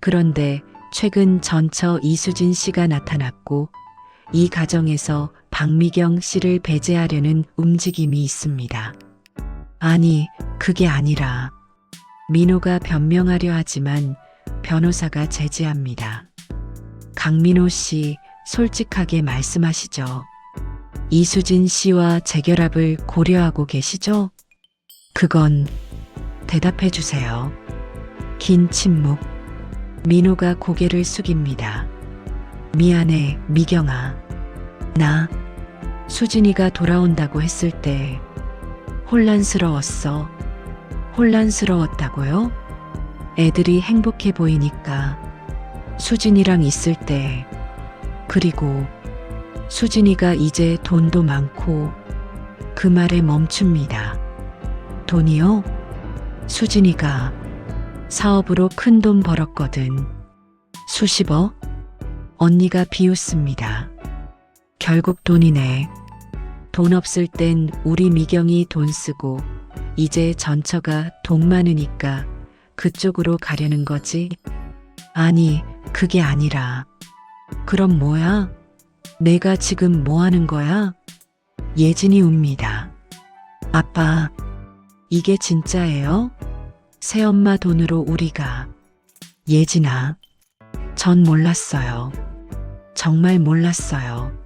그런데 최근 전처 이수진 씨가 나타났고 이 가정에서 박미경 씨를 배제하려는 움직임이 있습니다. 아니, 그게 아니라... 민호가 변명하려 하지만 변호사가 제지합니다. 강민호 씨, 솔직하게 말씀하시죠. 이수진 씨와 재결합을 고려하고 계시죠? 그건... 대답해 주세요. 긴 침묵. 민호가 고개를 숙입니다. 미안해, 미경아. 나 수진이가 돌아온다고 했을 때 혼란스러웠어. 혼란스러웠다고요? 애들이 행복해 보이니까. 수진이랑 있을 때. 그리고 수진이가 이제 돈도 많고. 그 말에 멈춥니다. 돈이요? 수진이가 사업으로 큰 돈 벌었거든. 수십억? 언니가 비웃습니다. 결국 돈이네. 돈 없을 땐 우리 미경이 돈 쓰고 이제 전처가 돈 많으니까 그쪽으로 가려는 거지? 아니, 그게 아니라. 그럼 뭐야? 내가 지금 뭐 하는 거야? 예진이 웁니다. 아빠, 이게 진짜예요? 새엄마 돈으로 우리가... 예진아, 전 몰랐어요. 정말 몰랐어요.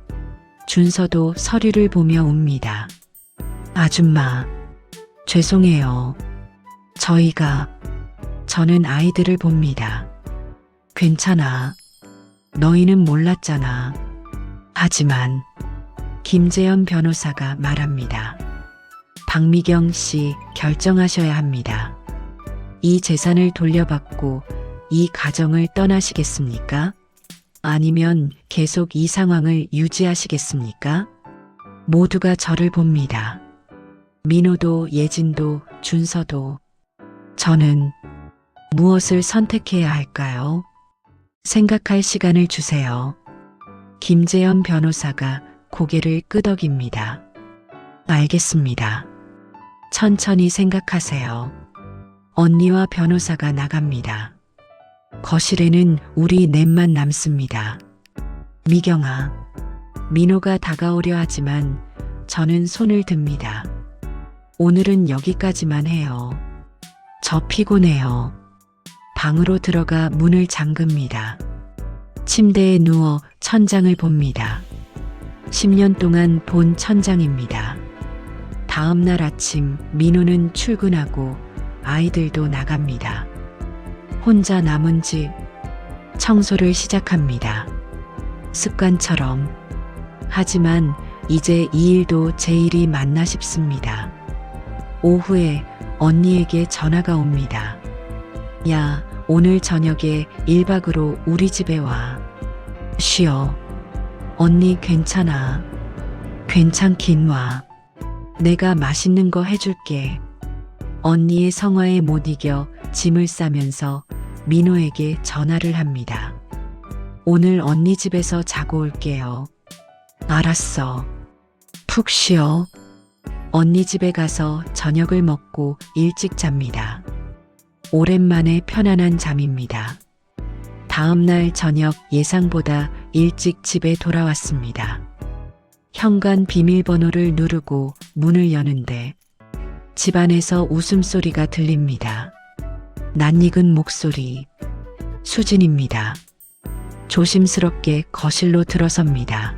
준서도 서류를 보며 웁니다. 아줌마, 죄송해요. 저는 아이들을 봅니다. 괜찮아. 너희는 몰랐잖아. 하지만 김재현 변호사가 말합니다. 박미경 씨, 결정하셔야 합니다. 이 재산을 돌려받고 이 가정을 떠나시겠습니까? 아니면 계속 이 상황을 유지하시겠습니까? 모두가 저를 봅니다. 민호도 예진도 준서도. 저는 무엇을 선택해야 할까요? 생각할 시간을 주세요. 김재현 변호사가 고개를 끄덕입니다. 알겠습니다. 천천히 생각하세요. 언니와 변호사가 나갑니다. 거실에는 우리 넷만 남습니다. 미경아, 민호가 다가오려 하지만 저는 손을 듭니다. 오늘은 여기까지만 해요. 저 피곤해요. 방으로 들어가 문을 잠급니다. 침대에 누워 천장을 봅니다. 10년 동안 본 천장입니다. 다음 날 아침 민호는 출근하고 아이들도 나갑니다. 혼자 남은 집 청소를 시작합니다. 습관처럼. 하지만 이제 이 일도 제 일이 맞나 싶습니다. 오후에 언니에게 전화가 옵니다. 야, 오늘 저녁에 1박으로 우리 집에 와. 쉬어. 언니 괜찮아. 괜찮긴 와. 내가 맛있는 거 해줄게. 언니의 성화에 못 이겨 짐을 싸면서 민호에게 전화를 합니다. 오늘 언니 집에서 자고 올게요. 알았어. 푹 쉬어. 언니 집에 가서 저녁을 먹고 일찍 잡니다. 오랜만에 편안한 잠입니다. 다음 날 저녁 예상보다 일찍 집에 돌아왔습니다. 현관 비밀번호를 누르고 문을 여는데 집안에서 웃음소리가 들립니다. 낯익은 목소리. 수진입니다. 조심스럽게 거실로 들어섭니다.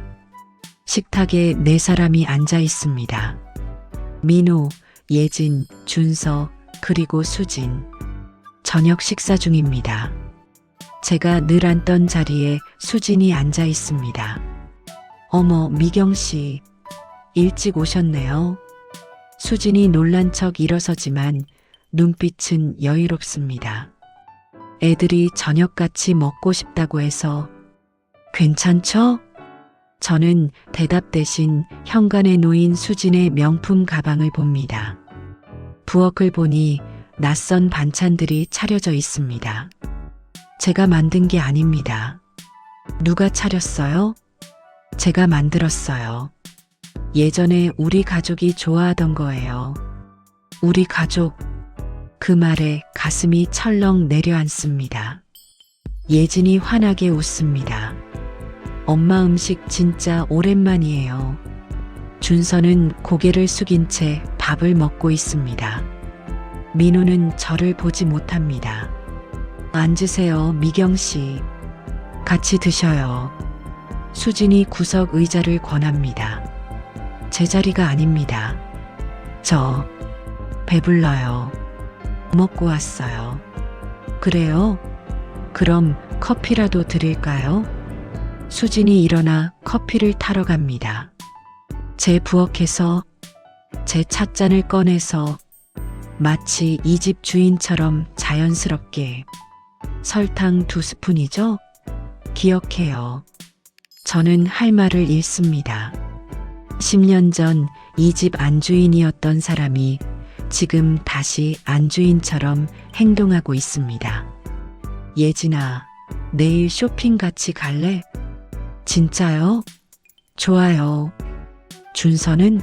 식탁에 네 사람이 앉아 있습니다. 민호, 예진, 준서, 그리고 수진. 저녁 식사 중입니다. 제가 늘 앉던 자리에 수진이 앉아 있습니다. 어머, 미경 씨. 일찍 오셨네요. 수진이 놀란 척 일어서지만 눈빛은 여유롭습니다. 애들이 저녁 같이 먹고 싶다고 해서. 괜찮죠? 저는 대답 대신 현관에 놓인 수진의 명품 가방을 봅니다. 부엌을 보니 낯선 반찬들이 차려져 있습니다. 제가 만든 게 아닙니다. 누가 차렸어요? 제가 만들었어요. 예전에 우리 가족이 좋아하던 거예요. 우리 가족. 그 말에 가슴이 철렁 내려앉습니다. 예진이 환하게 웃습니다. 엄마 음식 진짜 오랜만이에요. 준서는 고개를 숙인 채 밥을 먹고 있습니다. 민호는 저를 보지 못합니다. 앉으세요, 미경 씨. 같이 드셔요. 수진이 구석 의자를 권합니다. 제 자리가 아닙니다. 저 배불러요. 먹고 왔어요. 그래요? 그럼 커피라도 드릴까요? 수진이 일어나 커피를 타러 갑니다. 제 부엌에서 제 찻잔을 꺼내서 마치 이 집 주인처럼 자연스럽게. 설탕 2스푼이죠? 기억해요. 저는 할 말을 잃습니다. 10년 전 이 집 안주인이었던 사람이 지금 다시 안주인처럼 행동하고 있습니다. 예진아, 내일 쇼핑 같이 갈래? 진짜요? 좋아요. 준서는?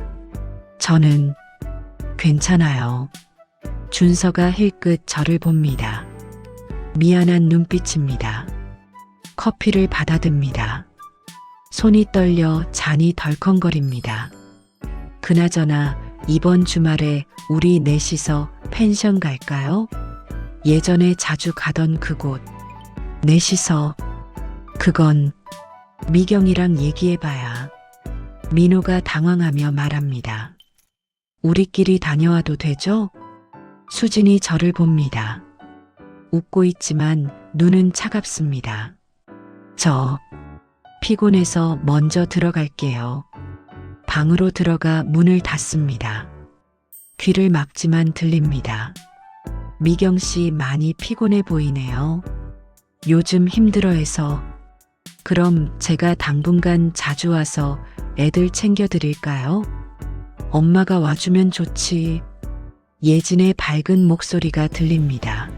저는 괜찮아요. 준서가 힐끗 저를 봅니다. 미안한 눈빛입니다. 커피를 받아듭니다. 손이 떨려 잔이 덜컹거립니다. 그나저나 이번 주말에 우리 넷이서 펜션 갈까요? 예전에 자주 가던 그곳. 넷이서. 그건 미경이랑 얘기해봐야. 민호가 당황하며 말합니다. 우리끼리 다녀와도 되죠? 수진이 저를 봅니다. 웃고 있지만 눈은 차갑습니다. 저 피곤해서 먼저 들어갈게요. 방으로 들어가 문을 닫습니다. 귀를 막지만 들립니다. 미경 씨 많이 피곤해 보이네요. 요즘 힘들어해서. 그럼 제가 당분간 자주 와서 애들 챙겨드릴까요? 엄마가 와주면 좋지. 예진의 밝은 목소리가 들립니다.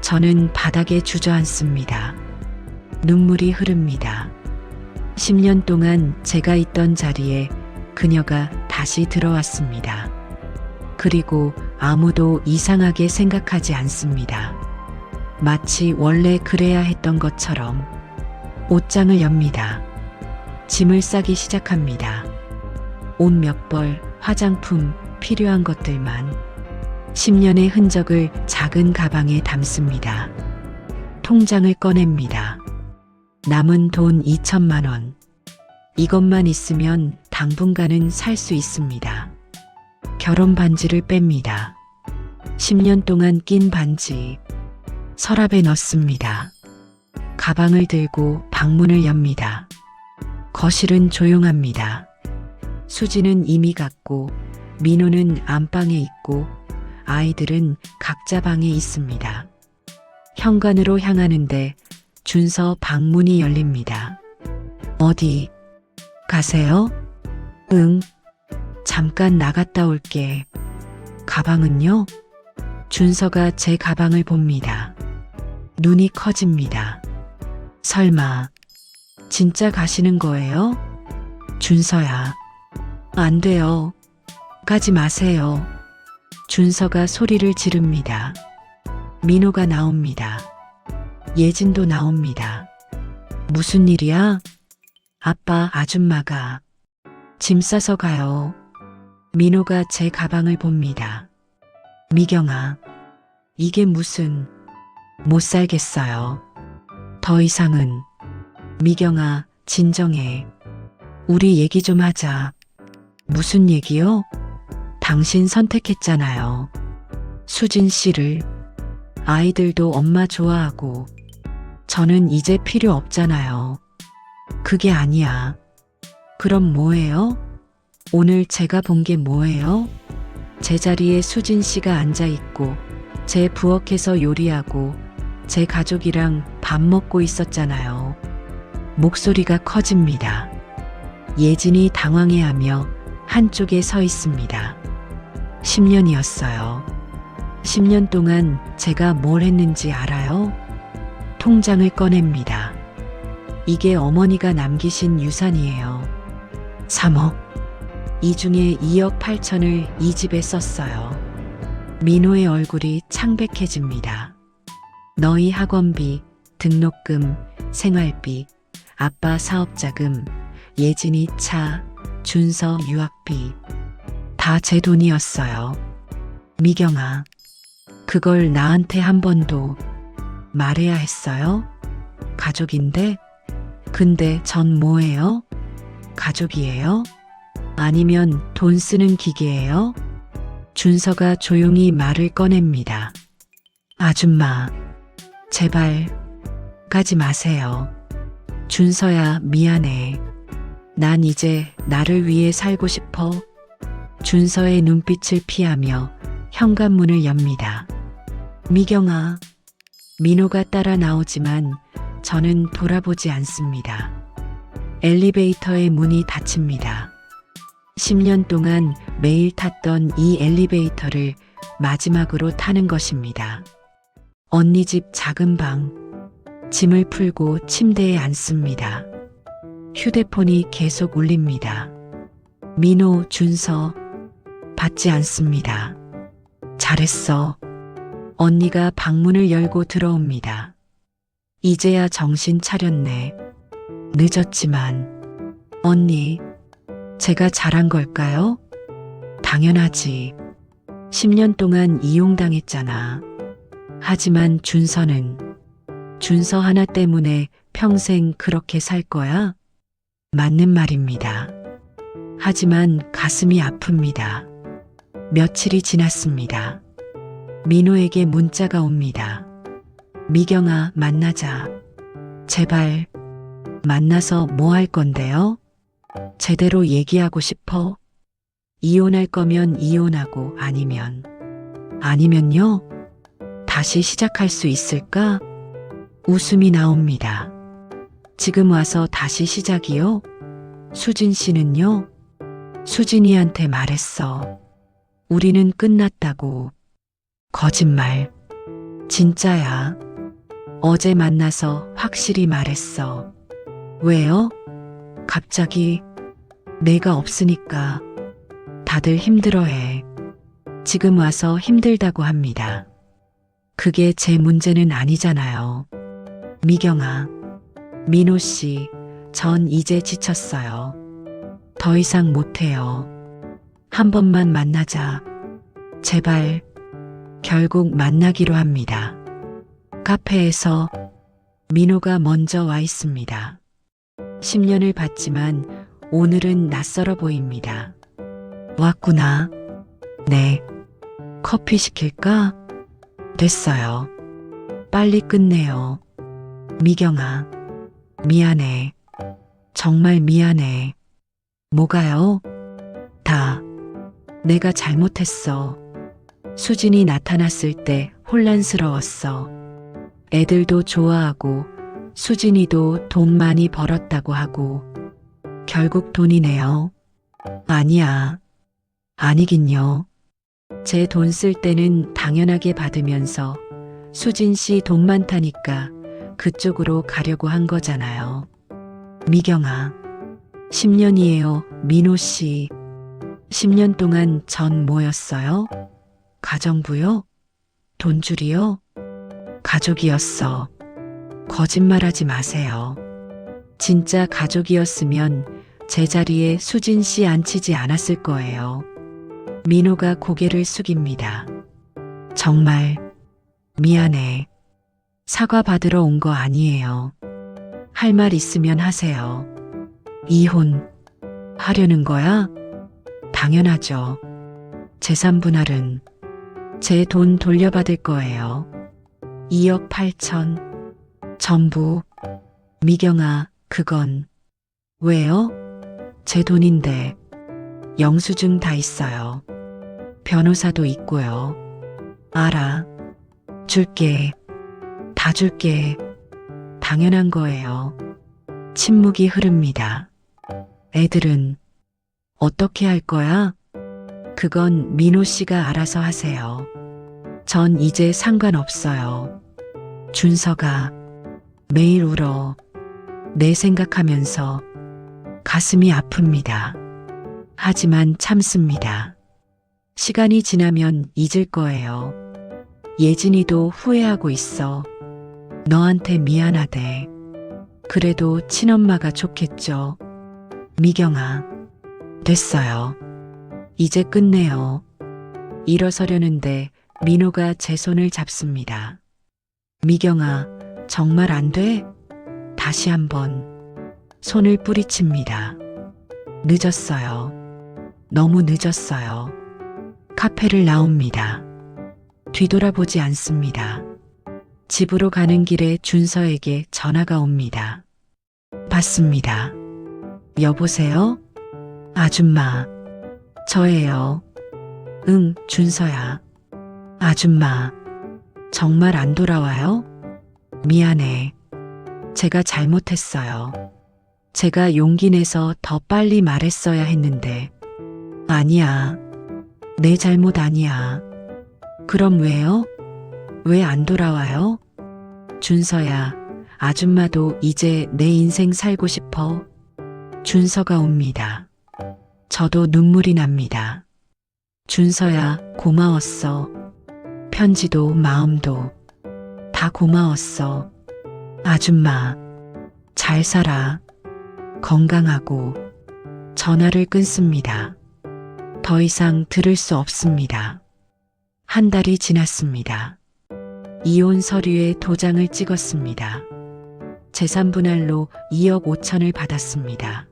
저는 바닥에 주저앉습니다. 눈물이 흐릅니다. 10년 동안 제가 있던 자리에 그녀가 다시 들어왔습니다. 그리고 아무도 이상하게 생각하지 않습니다. 마치 원래 그래야 했던 것처럼 옷장을 엽니다. 짐을 싸기 시작합니다. 옷 몇 벌, 화장품, 필요한 것들만 10년의 흔적을 작은 가방에 담습니다. 통장을 꺼냅니다. 남은 돈 2천만 원. 이것만 있으면 당분간은 살 수 있습니다. 결혼 반지를 뺍니다. 10년 동안 낀 반지. 서랍에 넣습니다. 가방을 들고 방문을 엽니다. 거실은 조용합니다. 수지는 이미 갔고 민호는 안방에 있고 아이들은 각자 방에 있습니다. 현관으로 향하는데 준서 방문이 열립니다. 어디 가세요? 응. 잠깐 나갔다 올게. 가방은요? 준서가 제 가방을 봅니다. 눈이 커집니다. 설마 진짜 가시는 거예요? 준서야. 안 돼요. 가지 마세요. 준서가 소리를 지릅니다. 민호가 나옵니다. 예진도 나옵니다. 무슨 일이야? 아빠, 아줌마가 짐 싸서 가요. 민호가 제 가방을 봅니다. 미경아, 이게 무슨... 못 살겠어요. 더 이상은... 미경아, 진정해. 우리 얘기 좀 하자. 무슨 얘기요? 당신 선택했잖아요. 수진 씨를. 아이들도 엄마 좋아하고 저는 이제 필요 없잖아요. 그게 아니야. 그럼 뭐예요? 오늘 제가 본 게 뭐예요? 제 자리에 수진 씨가 앉아 있고 제 부엌에서 요리하고 제 가족이랑 밥 먹고 있었잖아요. 목소리가 커집니다. 예진이 당황해하며 한쪽에 서 있습니다. 10년이었어요. 10년 동안 제가 뭘 했는지 알아요? 통장을 꺼냅니다. 이게 어머니가 남기신 유산이에요. 3억. 이 중에 2억 8천을 이 집에 썼어요. 민호의 얼굴이 창백해집니다. 너희 학원비, 등록금, 생활비, 아빠 사업자금, 예진이 차, 준서 유학비. 다 제 돈이었어요. 미경아, 그걸 나한테 한 번도 말해야 했어요? 가족인데? 근데 전 뭐예요? 가족이에요? 아니면 돈 쓰는 기계예요? 준서가 조용히 말을 꺼냅니다. 아줌마, 제발 가지 마세요. 준서야, 미안해. 난 이제 나를 위해 살고 싶어. 준서의 눈빛을 피하며 현관문을 엽니다. 미경아. 민호가 따라 나오지만 저는 돌아보지 않습니다. 엘리베이터의 문이 닫힙니다. 10년 동안 매일 탔던 이 엘리베이터를 마지막으로 타는 것입니다. 언니 집 작은 방. 짐을 풀고 침대에 앉습니다. 휴대폰이 계속 울립니다. 민호, 준서. 받지 않습니다. 잘했어. 언니가 방문을 열고 들어옵니다. 이제야 정신 차렸네. 늦었지만. 언니, 제가 잘한 걸까요? 당연하지. 10년 동안 이용당했잖아. 하지만 준서 하나 때문에 평생 그렇게 살 거야? 맞는 말입니다. 하지만 가슴이 아픕니다. 며칠이 지났습니다. 민호에게 문자가 옵니다. 미경아, 만나자. 제발. 만나서 뭐 할 건데요? 제대로 얘기하고 싶어. 이혼할 거면 이혼하고 아니면요? 다시 시작할 수 있을까? 웃음이 나옵니다. 지금 와서 다시 시작이요? 수진 씨는요? 수진이한테 말했어. 우리는 끝났다고. 거짓말. 진짜야. 어제 만나서 확실히 말했어. 왜요? 갑자기 내가 없으니까 다들 힘들어해. 지금 와서 힘들다고 합니다. 그게 제 문제는 아니잖아요. 미경아, 민호 씨, 전 이제 지쳤어요. 더 이상 못해요. 한 번만 만나자. 제발. 결국 만나기로 합니다. 카페에서 민호가 먼저 와 있습니다. 10년을 봤지만 오늘은 낯설어 보입니다. 왔구나. 네. 커피 시킬까? 됐어요. 빨리 끝내요. 미경아, 미안해. 정말 미안해. 뭐가요? 다. 내가 잘못했어. 수진이 나타났을 때 혼란스러웠어. 애들도 좋아하고 수진이도 돈 많이 벌었다고 하고 결국 돈이네요. 아니야. 아니긴요. 제 돈 쓸 때는 당연하게 받으면서 수진 씨 돈 많다니까 그쪽으로 가려고 한 거잖아요. 미경아, 10년이에요, 민호 씨. 10년 동안 전 뭐였어요? 가정부요? 돈줄이요? 가족이었어. 거짓말하지 마세요. 진짜 가족이었으면 제자리에 수진 씨 앉히지 않았을 거예요. 민호가 고개를 숙입니다. 정말 미안해. 사과 받으러 온 거 아니에요. 할 말 있으면 하세요. 이혼 하려는 거야? 당연하죠. 재산 분할은 제 돈 돌려받을 거예요. 2억 8천. 전부. 미경아, 그건. 왜요? 제 돈인데. 영수증 다 있어요. 변호사도 있고요. 알아. 줄게. 다 줄게. 당연한 거예요. 침묵이 흐릅니다. 애들은 어떻게 할 거야? 그건 민호 씨가 알아서 하세요. 전 이제 상관없어요. 준서가 매일 울어. 내 생각하면서 가슴이 아픕니다. 하지만 참습니다. 시간이 지나면 잊을 거예요. 예진이도 후회하고 있어. 너한테 미안하대. 그래도 친엄마가 좋겠죠. 미경아, 됐어요. 이제 끝내요. 일어서려는데 민호가 제 손을 잡습니다. 미경아, 정말 안 돼? 다시 한번. 손을 뿌리칩니다. 늦었어요. 너무 늦었어요. 카페를 나옵니다. 뒤돌아보지 않습니다. 집으로 가는 길에 준서에게 전화가 옵니다. 받습니다. 여보세요? 아줌마. 저예요. 응, 준서야. 아줌마. 정말 안 돌아와요? 미안해. 제가 잘못했어요. 제가 용기 내서 더 빨리 말했어야 했는데. 아니야. 내 잘못 아니야. 그럼 왜요? 왜 안 돌아와요? 준서야, 아줌마도 이제 내 인생 살고 싶어. 준서가 옵니다. 저도 눈물이 납니다. 준서야, 고마웠어. 편지도 마음도 다 고마웠어. 아줌마, 잘 살아. 건강하고. 전화를 끊습니다. 더 이상 들을 수 없습니다. 한 달이 지났습니다. 이혼 서류에 도장을 찍었습니다. 재산 분할로 2억 5천을 받았습니다.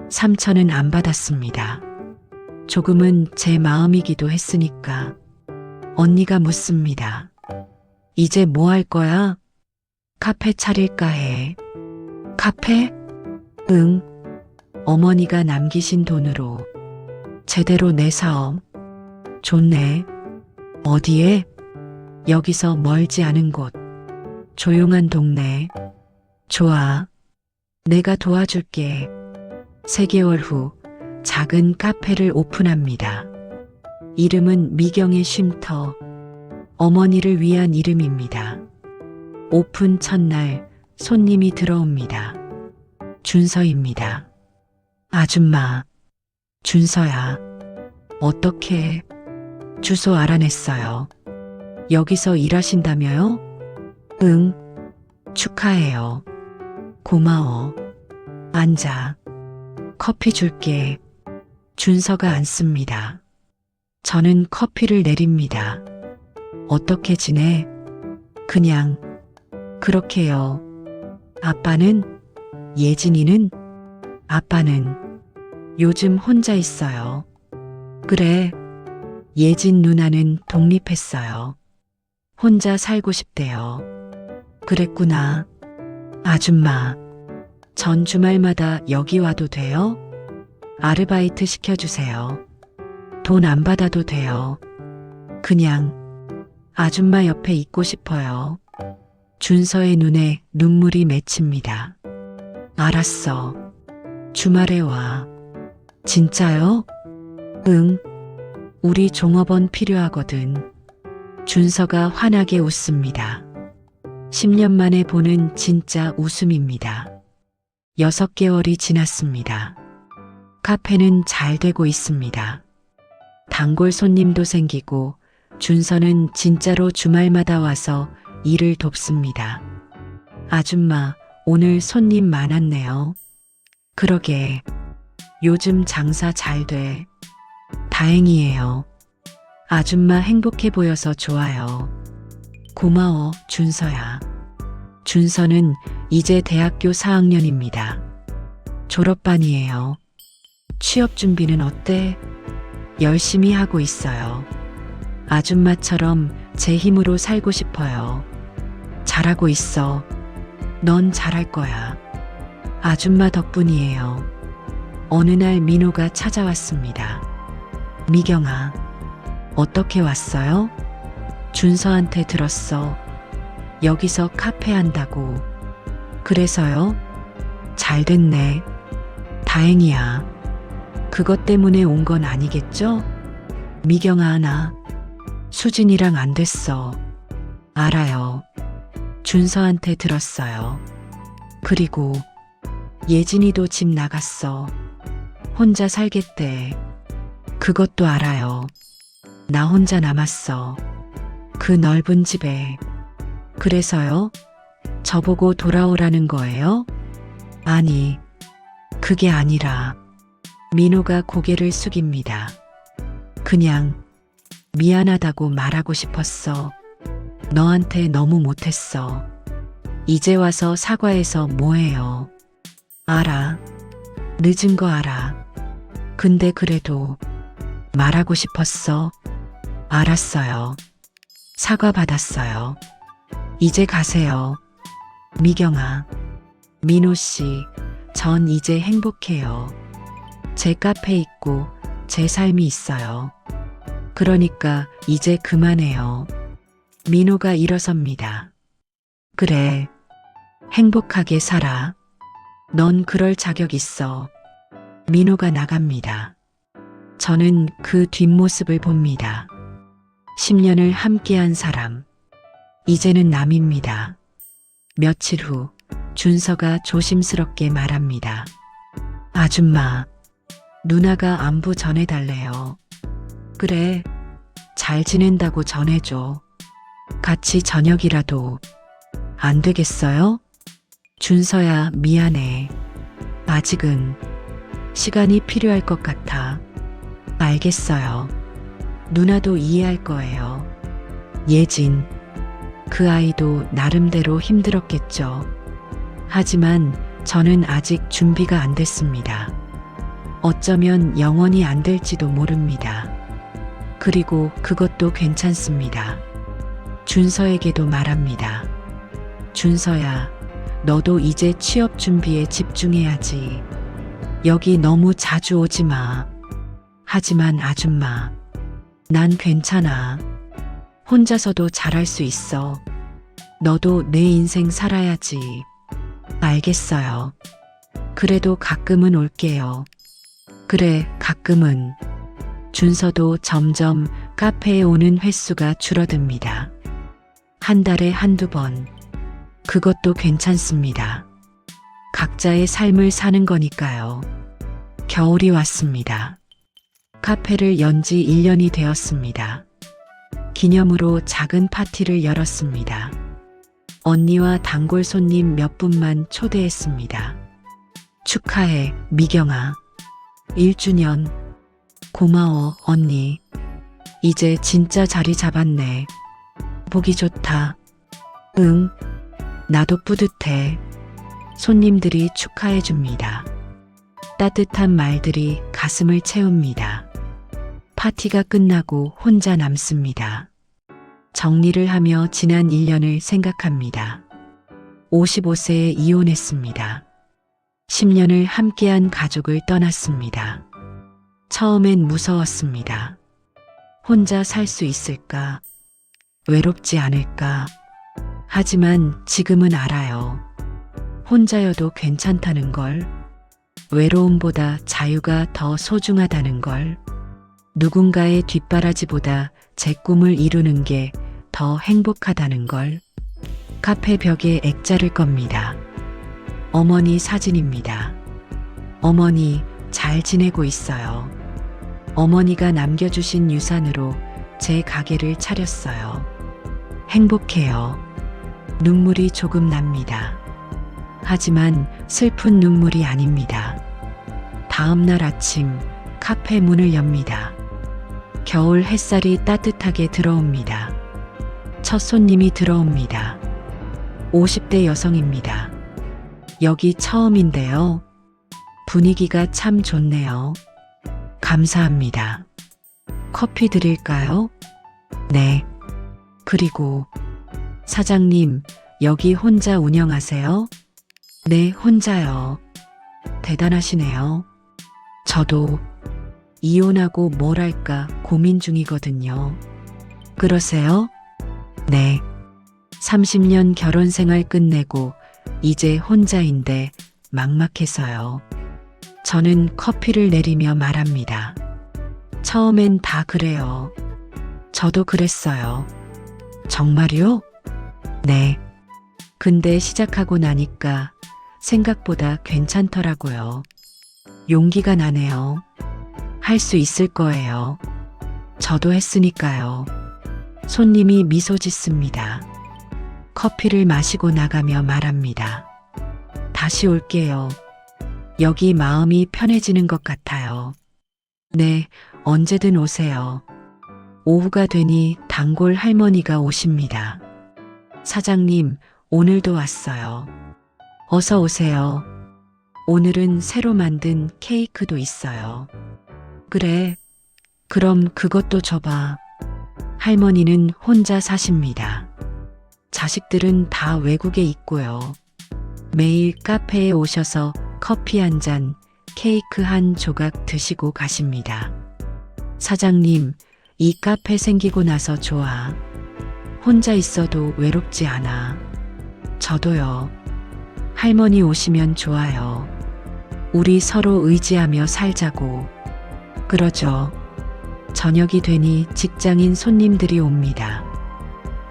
3천은 안 받았습니다. 조금은 제 마음이기도 했으니까. 언니가 묻습니다. 이제 뭐 할 거야? 카페 차릴까 해. 카페? 응. 어머니가 남기신 돈으로 제대로 내 사업. 좋네. 어디에? 여기서 멀지 않은 곳. 조용한 동네. 좋아. 내가 도와줄게. 3개월 후 작은 카페를 오픈합니다. 이름은 미경의 쉼터. 어머니를 위한 이름입니다. 오픈 첫날 손님이 들어옵니다. 준서입니다. 아줌마, 준서야. 어떻게? 주소 알아냈어요. 여기서 일하신다며요? 응. 축하해요. 고마워. 앉아. 커피 줄게. 준서가 앉습니다. 저는 커피를 내립니다. 어떻게 지내? 그냥 그렇게요. 아빠는? 예진이는? 아빠는 요즘 혼자 있어요. 그래. 예진 누나는 독립했어요. 혼자 살고 싶대요. 그랬구나. 아줌마, 전 주말마다 여기 와도 돼요? 아르바이트 시켜주세요. 돈 안 받아도 돼요. 그냥 아줌마 옆에 있고 싶어요. 준서의 눈에 눈물이 맺힙니다. 알았어. 주말에 와. 진짜요? 응. 우리 종업원 필요하거든. 준서가 환하게 웃습니다. 10년 만에 보는 진짜 웃음입니다. 6개월이 지났습니다. 카페는 잘 되고 있습니다. 단골 손님도 생기고 준서는 진짜로 주말마다 와서 일을 돕습니다. 아줌마, 오늘 손님 많았네요. 그러게. 요즘 장사 잘 돼. 다행이에요. 아줌마 행복해 보여서 좋아요. 고마워, 준서야. 준서는 이제 대학교 4학년입니다. 졸업반이에요. 취업 준비는 어때? 열심히 하고 있어요. 아줌마처럼 제 힘으로 살고 싶어요. 잘하고 있어. 넌 잘할 거야. 아줌마 덕분이에요. 어느 날 민호가 찾아왔습니다. 미경아, 어떻게 왔어요? 준서한테 들었어. 여기서 카페 한다고. 그래서요? 잘 됐네. 다행이야. 그것 때문에 온 건 아니겠죠? 미경아, 나 수진이랑 안 됐어. 알아요. 준서한테 들었어요. 그리고 예진이도 집 나갔어. 혼자 살겠대. 그것도 알아요. 나 혼자 남았어. 그 넓은 집에. 그래서요? 저보고 돌아오라는 거예요? 아니, 그게 아니라. 민호가 고개를 숙입니다. 그냥 미안하다고 말하고 싶었어. 너한테 너무 못했어. 이제 와서 사과해서 뭐해요? 알아. 늦은 거 알아. 근데 그래도 말하고 싶었어. 알았어요. 사과 받았어요. 이제 가세요. 미경아. 민호 씨, 전 이제 행복해요. 제 카페 있고 제 삶이 있어요. 그러니까 이제 그만해요. 민호가 일어섭니다. 그래. 행복하게 살아. 넌 그럴 자격 있어. 민호가 나갑니다. 저는 그 뒷모습을 봅니다. 10년을 함께한 사람. 이제는 남입니다. 며칠 후 준서가 조심스럽게 말합니다. 아줌마, 누나가 안부 전해달래요. 그래, 잘 지낸다고 전해줘. 같이 저녁이라도. 안 되겠어요? 준서야, 미안해. 아직은 시간이 필요할 것 같아. 알겠어요. 누나도 이해할 거예요. 예진, 그 아이도 나름대로 힘들었겠죠. 하지만 저는 아직 준비가 안 됐습니다. 어쩌면 영원히 안 될지도 모릅니다. 그리고 그것도 괜찮습니다. 준서에게도 말합니다. 준서야, 너도 이제 취업 준비에 집중해야지. 여기 너무 자주 오지 마. 하지만 아줌마, 난 괜찮아. 혼자서도 잘할 수 있어. 너도 내 인생 살아야지. 알겠어요. 그래도 가끔은 올게요. 그래, 가끔은. 준서도 점점 카페에 오는 횟수가 줄어듭니다. 한 달에 한두 번. 그것도 괜찮습니다. 각자의 삶을 사는 거니까요. 겨울이 왔습니다. 카페를 연 지 1년이 되었습니다. 기념으로 작은 파티를 열었습니다. 언니와 단골 손님 몇 분만 초대했습니다. 축하해, 미경아. 1주년. 고마워, 언니. 이제 진짜 자리 잡았네. 보기 좋다. 응, 나도 뿌듯해. 손님들이 축하해 줍니다. 따뜻한 말들이 가슴을 채웁니다. 파티가 끝나고 혼자 남습니다. 정리를 하며 지난 1년을 생각합니다. 55세에 이혼했습니다. 10년을 함께한 가족을 떠났습니다. 처음엔 무서웠습니다. 혼자 살 수 있을까? 외롭지 않을까? 하지만 지금은 알아요. 혼자여도 괜찮다는 걸. 외로움보다 자유가 더 소중하다는 걸. 누군가의 뒷바라지보다 제 꿈을 이루는 게 더 행복하다는 걸. 카페 벽에 액자를 겁니다. 어머니 사진입니다. 어머니 잘 지내고 있어요. 어머니가 남겨주신 유산으로 제 가게를 차렸어요. 행복해요. 눈물이 조금 납니다. 하지만 슬픈 눈물이 아닙니다. 다음 날 아침 카페 문을 엽니다. 겨울 햇살이 따뜻하게 들어옵니다. 첫 손님이 들어옵니다. 50대 여성입니다. 여기 처음인데요. 분위기가 참 좋네요. 감사합니다. 커피 드릴까요? 네. 그리고 사장님, 여기 혼자 운영하세요? 네, 혼자요. 대단하시네요. 저도 이혼하고 뭘 할까 고민 중이거든요. 그러세요? 네. 30년 결혼 생활 끝내고 이제 혼자인데 막막해서요. 저는 커피를 내리며 말합니다. 처음엔 다 그래요. 저도 그랬어요. 정말요? 네. 근데 시작하고 나니까 생각보다 괜찮더라고요. 용기가 나네요. 할 수 있을 거예요. 저도 했으니까요. 손님이 미소 짓습니다. 커피를 마시고 나가며 말합니다. 다시 올게요. 여기 마음이 편해지는 것 같아요. 네, 언제든 오세요. 오후가 되니 단골 할머니가 오십니다. 사장님, 오늘도 왔어요. 어서 오세요. 오늘은 새로 만든 케이크도 있어요. 그래, 그럼 그것도 줘봐. 할머니는 혼자 사십니다. 자식들은 다 외국에 있고요. 매일 카페에 오셔서 커피 한 잔, 케이크 한 조각 드시고 가십니다. 사장님, 이 카페 생기고 나서 좋아. 혼자 있어도 외롭지 않아. 저도요. 할머니 오시면 좋아요. 우리 서로 의지하며 살자고. 그러죠. 저녁이 되니 직장인 손님들이 옵니다.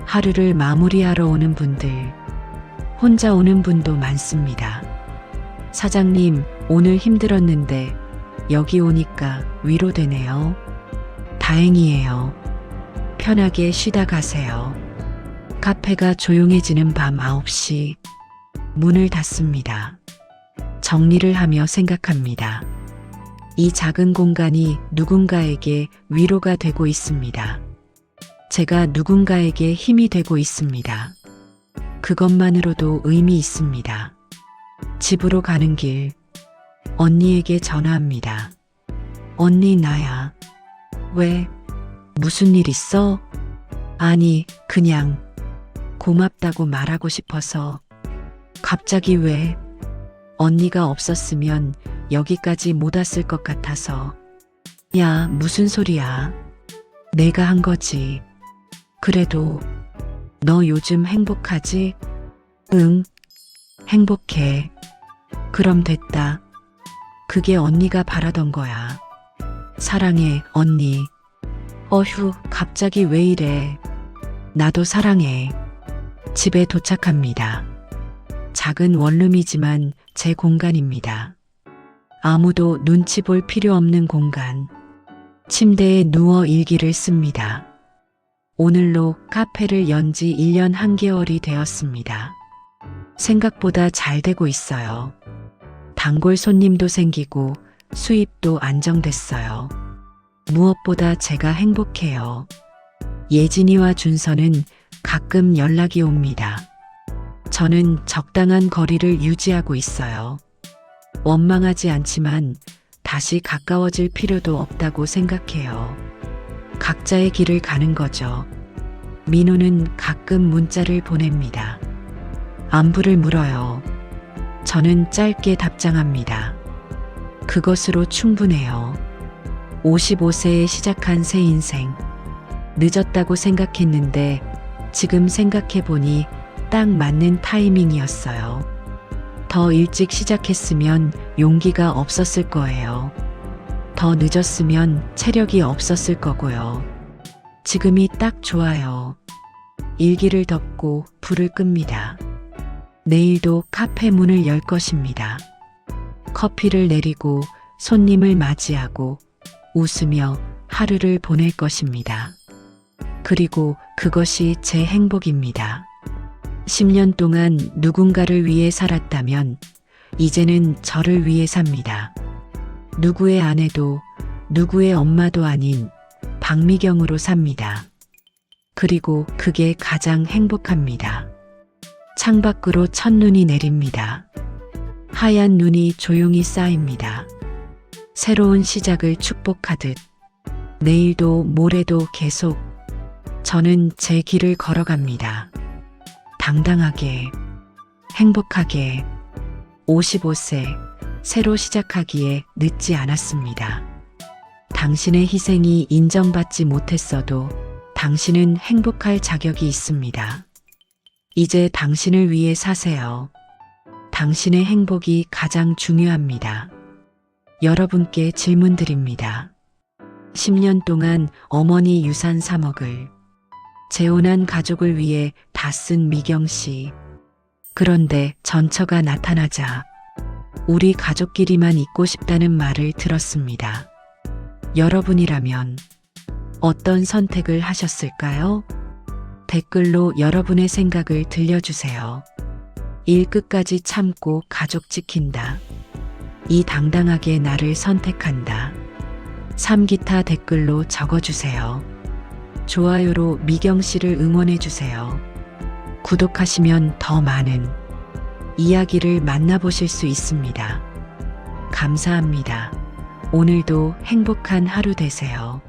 하루를 마무리하러 오는 분들, 혼자 오는 분도 많습니다. 사장님, 오늘 힘들었는데 여기 오니까 위로되네요. 다행이에요. 편하게 쉬다 가세요. 카페가 조용해지는 밤 9시, 문을 닫습니다. 정리를 하며 생각합니다. 이 작은 공간이 누군가에게 위로가 되고 있습니다. 제가 누군가에게 힘이 되고 있습니다. 그것만으로도 의미 있습니다. 집으로 가는 길, 언니에게 전화합니다. 언니, 나야. 왜? 무슨 일 있어? 아니, 그냥 고맙다고 말하고 싶어서. 갑자기 왜? 언니가 없었으면 여기까지 못 왔을 것 같아서. 야, 무슨 소리야. 내가 한 거지. 그래도 너 요즘 행복하지? 응, 행복해. 그럼 됐다. 그게 언니가 바라던 거야. 사랑해, 언니. 어휴, 갑자기 왜 이래. 나도 사랑해. 집에 도착합니다. 작은 원룸이지만 제 공간입니다. 아무도 눈치 볼 필요 없는 공간. 침대에 누워 일기를 씁니다. 오늘로 카페를 연 지 1년 1개월이 되었습니다. 생각보다 잘 되고 있어요. 단골 손님도 생기고 수입도 안정됐어요. 무엇보다 제가 행복해요. 예진이와 준서는 가끔 연락이 옵니다. 저는 적당한 거리를 유지하고 있어요. 원망하지 않지만 다시 가까워질 필요도 없다고 생각해요. 각자의 길을 가는 거죠. 민호는 가끔 문자를 보냅니다. 안부를 물어요. 저는 짧게 답장합니다. 그것으로 충분해요. 55세에 시작한 새 인생. 늦었다고 생각했는데 지금 생각해보니 딱 맞는 타이밍이었어요. 더 일찍 시작했으면 용기가 없었을 거예요. 더 늦었으면 체력이 없었을 거고요. 지금이 딱 좋아요. 일기를 덮고 불을 끕니다. 내일도 카페 문을 열 것입니다. 커피를 내리고 손님을 맞이하고 웃으며 하루를 보낼 것입니다. 그리고 그것이 제 행복입니다. 10년 동안 누군가를 위해 살았다면 이제는 저를 위해 삽니다. 누구의 아내도 누구의 엄마도 아닌 박미경으로 삽니다. 그리고 그게 가장 행복합니다. 창밖으로 첫눈이 내립니다. 하얀 눈이 조용히 쌓입니다. 새로운 시작을 축복하듯 내일도 모레도 계속 저는 제 길을 걸어갑니다. 당당하게, 행복하게, 55세, 새로 시작하기에 늦지 않았습니다. 당신의 희생이 인정받지 못했어도 당신은 행복할 자격이 있습니다. 이제 당신을 위해 사세요. 당신의 행복이 가장 중요합니다. 여러분께 질문 드립니다. 10년 동안 어머니 유산 3억을 재혼한 가족을 위해 다 쓴 미경 씨. 그런데 전처가 나타나자 우리 가족끼리만 있고 싶다는 말을 들었습니다. 여러분이라면 어떤 선택을 하셨을까요? 댓글로 여러분의 생각을 들려주세요. 일 끝까지 참고 가족 지킨다. 이 당당하게 나를 선택한다. 3기타 댓글로 적어주세요. 좋아요로 미경 씨를 응원해주세요. 구독하시면 더 많은 이야기를 만나보실 수 있습니다. 감사합니다. 오늘도 행복한 하루 되세요.